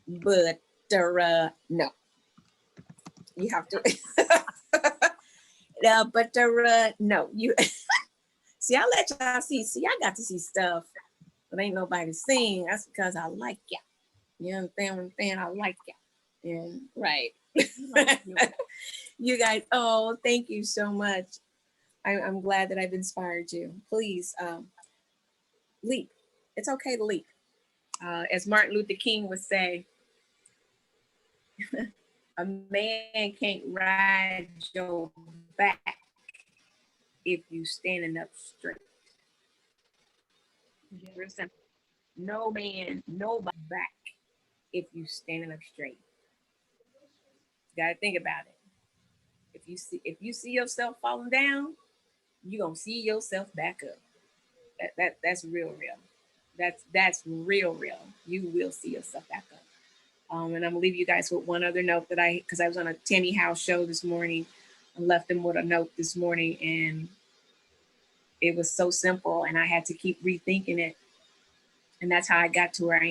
but no, you have to. No, you see. I let y'all see. See, I got to see stuff, but ain't nobody seen. That's because I like ya. You understand what I'm saying? I like ya. And right. You guys. Oh, thank you so much. I'm glad that I've inspired you. Please, leap. It's okay to leap. As Martin Luther King would say, a man can't ride your back if you standing up straight. Real simple. No man, nobody back if you standing up straight. You gotta think about it. If you see yourself falling down, you're gonna see yourself back up. That's real. That's real. You will see yourself back up. And I'm gonna leave you guys with one other note because I was on a Tammy House show this morning. I left them with a note this morning, and it was so simple, and I had to keep rethinking it. And that's how I got to where I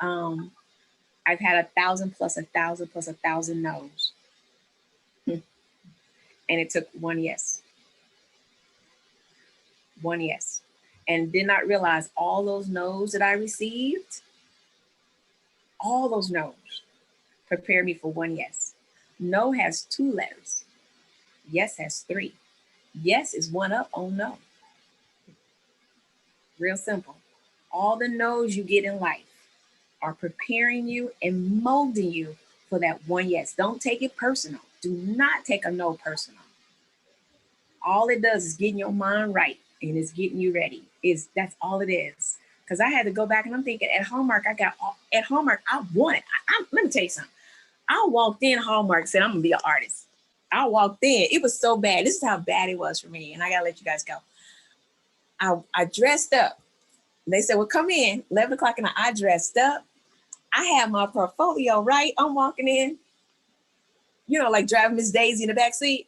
am. I've had 1,000 plus 1,000 plus 1,000 no's. And it took one yes. One yes. And did not realize all those no's that I received, all those no's prepared me for one yes. No has 2 letters. Yes has 3. Yes is 1 up on no. Real simple. All the no's you get in life are preparing you and molding you for that one yes. Don't take it personal. Do not take a no personal. All it does is getting your mind right, and it's getting you ready. That's all it is. Because I had to go back, and I'm thinking at Hallmark, I wanted. Let me tell you something. I walked in Hallmark, said I'm gonna be an artist. I walked in. It was so bad. This is how bad it was for me, and I gotta let you guys go. I dressed up. They said, well, come in, 11 o'clock, and I dressed up. I had my portfolio right. I'm walking in, like driving Miss Daisy in the back seat.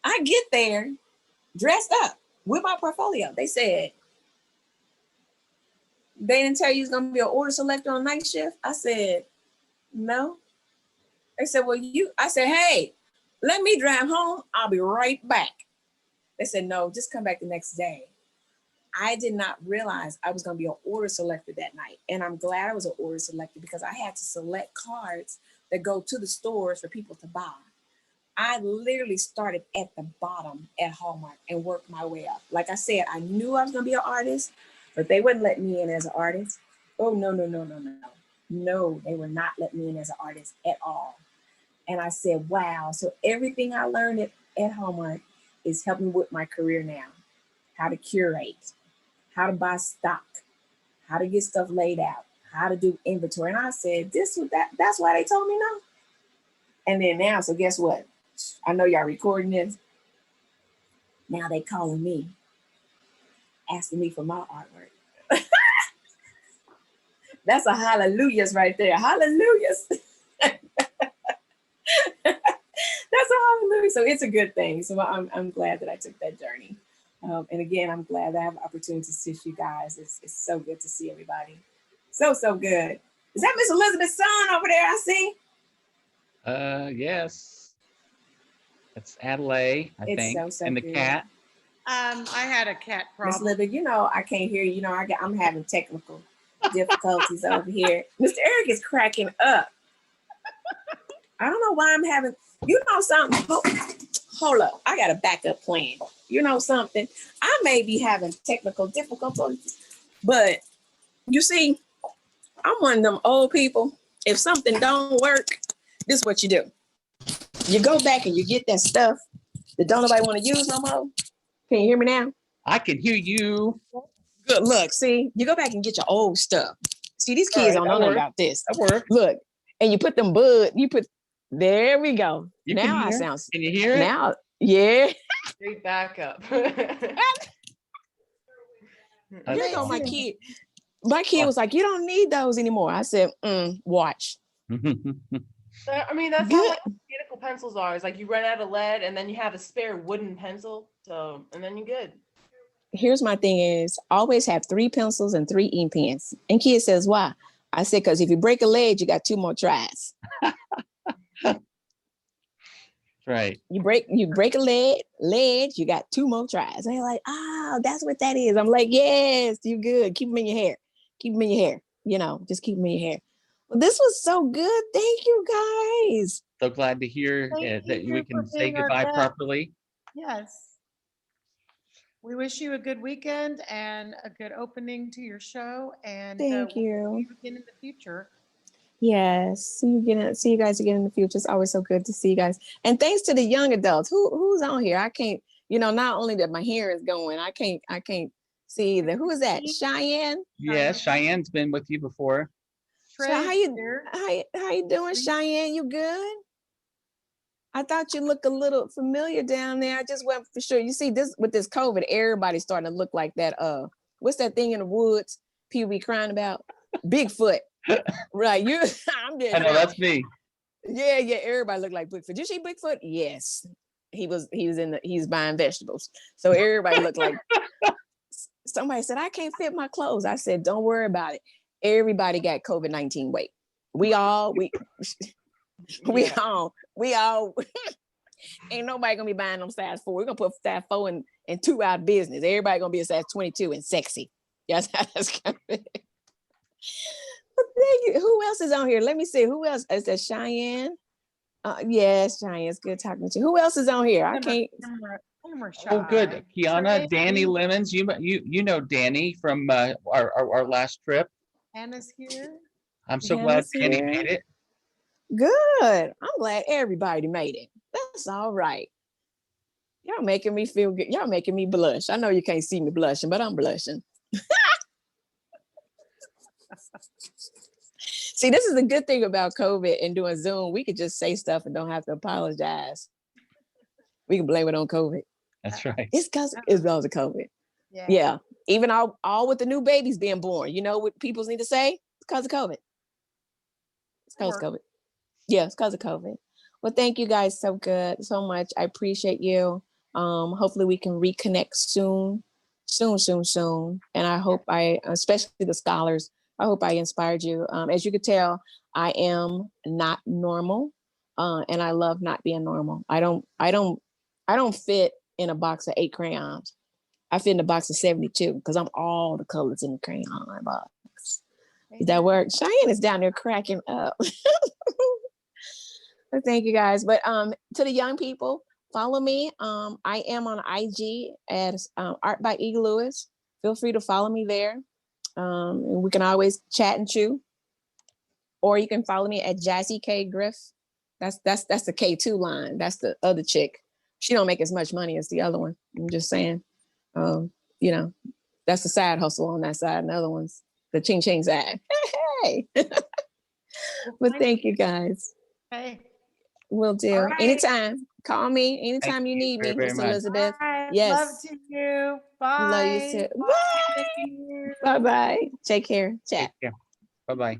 I get there, dressed up with my portfolio. They said, they didn't tell you it's going to be an order selector on night shift? I said, no. They said, well, I said, hey, let me drive home. I'll be right back. They said, no, just come back the next day. I did not realize I was going to be an order selector that night. And I'm glad I was an order selector because I had to select cards that go to the stores for people to buy. I literally started at the bottom at Hallmark and worked my way up. Like I said, I knew I was going to be an artist, but they wouldn't let me in as an artist. Oh, no. No, they would not let me in as an artist at all. And I said, wow. So everything I learned at Hallmark is helping with my career now. How to curate, how to buy stock, how to get stuff laid out, how to do inventory. And I said, that's why they told me no. And then now, so guess what? I know y'all recording this. Now they calling me, asking me for my artwork. That's a hallelujahs right there. Hallelujahs. That's a hallelujah. So it's a good thing. So I'm glad that I took that journey. And again, I'm glad that I have the opportunity to assist you guys. It's so good to see everybody. So good. Is that Miss Elizabeth's son over there I see? Yes. It's Adelaide, I think. So and the good. cat. I had a cat Miss problem. Elizabeth, I can't hear you. I'm having technical difficulties over here. Mr. Eric is cracking up. I don't know why I'm having, something. Hold up. I got a backup plan. Something. I may be having technical difficulties, but you see, I'm one of them old people. If something don't work, this is what you do. You go back and you get that stuff that don't nobody want to use no more. Can you hear me now? I can hear you. Good. Look, see, you go back and get your old stuff. See, these kids don't know nothing about this. That works. Look, and you put them there we go. Now I sound. Can you hear it? Now, yeah. Straight back up. Here go my kid. My kid was like, you don't need those anymore. I said, watch. I mean, that's how like mechanical pencils are. It's like you run out of lead and then you have a spare wooden pencil. So, and then you're good. Here's my thing is always have 3 pencils and 3 ink pens. And kid says, why? I said, because if you break a leg, you got 2 more tries. Right. You break a leg, you got 2 more tries. And they're like, that's what that is. I'm like, yes, you good. Keep them in your hair. Keep them in your hair. Just keep them in your hair. Well, this was so good. Thank you, guys. So glad to hear that we can say goodbye properly. Yes. We wish you a good weekend and a good opening to your show. And Thank we'll you. see you again in the future. Yes. See you guys again in the future. It's always so good to see you guys. And thanks to the young adults. Who's on here? I can't, not only that my hair is going, I can't see either. Who is that? Cheyenne? Yeah, Cheyenne's been with you before. How you doing, Cheyenne? You good? I thought you looked a little familiar down there. I just went for sure. You see, this with this COVID, everybody's starting to look like that. What's that thing in the woods people be crying about? Bigfoot. Right. I'm just I know that's me. Yeah, everybody looked like Bigfoot. Did you see Bigfoot? Yes. He's buying vegetables. So everybody looked like somebody said, I can't fit my clothes. I said, don't worry about it. Everybody got COVID-19 weight. We all ain't nobody gonna be buying them size 4. We're gonna put size 4 and 2 out of business. Everybody gonna be a size 22 and sexy. Yes, that's gonna be. Thank you. Who else is on here? Let me see. Who else? Is that Cheyenne? Yes, Cheyenne. It's good talking to you. Who else is on here? I can't. Oh, good. Kiana, Danny Lemons. You know Danny from our last trip. Anna's here. I'm so glad Danny here. made it. Good. I'm glad everybody made it. That's all right. Y'all making me feel good. Y'all making me blush. I know you can't see me blushing, but I'm blushing. See, this is the good thing about COVID and doing Zoom. We could just say stuff and don't have to apologize. We can blame it on COVID. That's right. It's because of COVID. Yeah. Even all with the new babies being born. You know what people need to say? It's because of COVID. It's because of COVID. Yeah, it's because of COVID. Well, thank you guys so much. I appreciate you. Hopefully we can reconnect soon. And I hope especially the scholars, I hope I inspired you. As you could tell, I am not normal. And I love not being normal. I don't fit in a box of 8 crayons. I fit in a box of 72 because I'm all the colors in the crayon box. Does that work? Cheyenne is down there cracking up. Thank you guys. But to the young people, follow me. I am on IG as Art by E. Lewis. Feel free to follow me there. And we can always chat and chew. Or you can follow me at Jazzy K Griff. That's the K2 line. That's the other chick. She don't make as much money as the other one. I'm just saying. That's the side hustle on that side, and the other one's the ching ching side. Hey. But thank you guys. Hey. Will do. Right. Anytime. Call me anytime you need me, Miss Elizabeth. Right. Yes. Love to you. Bye. Love you too. Bye. Bye. Bye. Take care. Chat. Bye bye.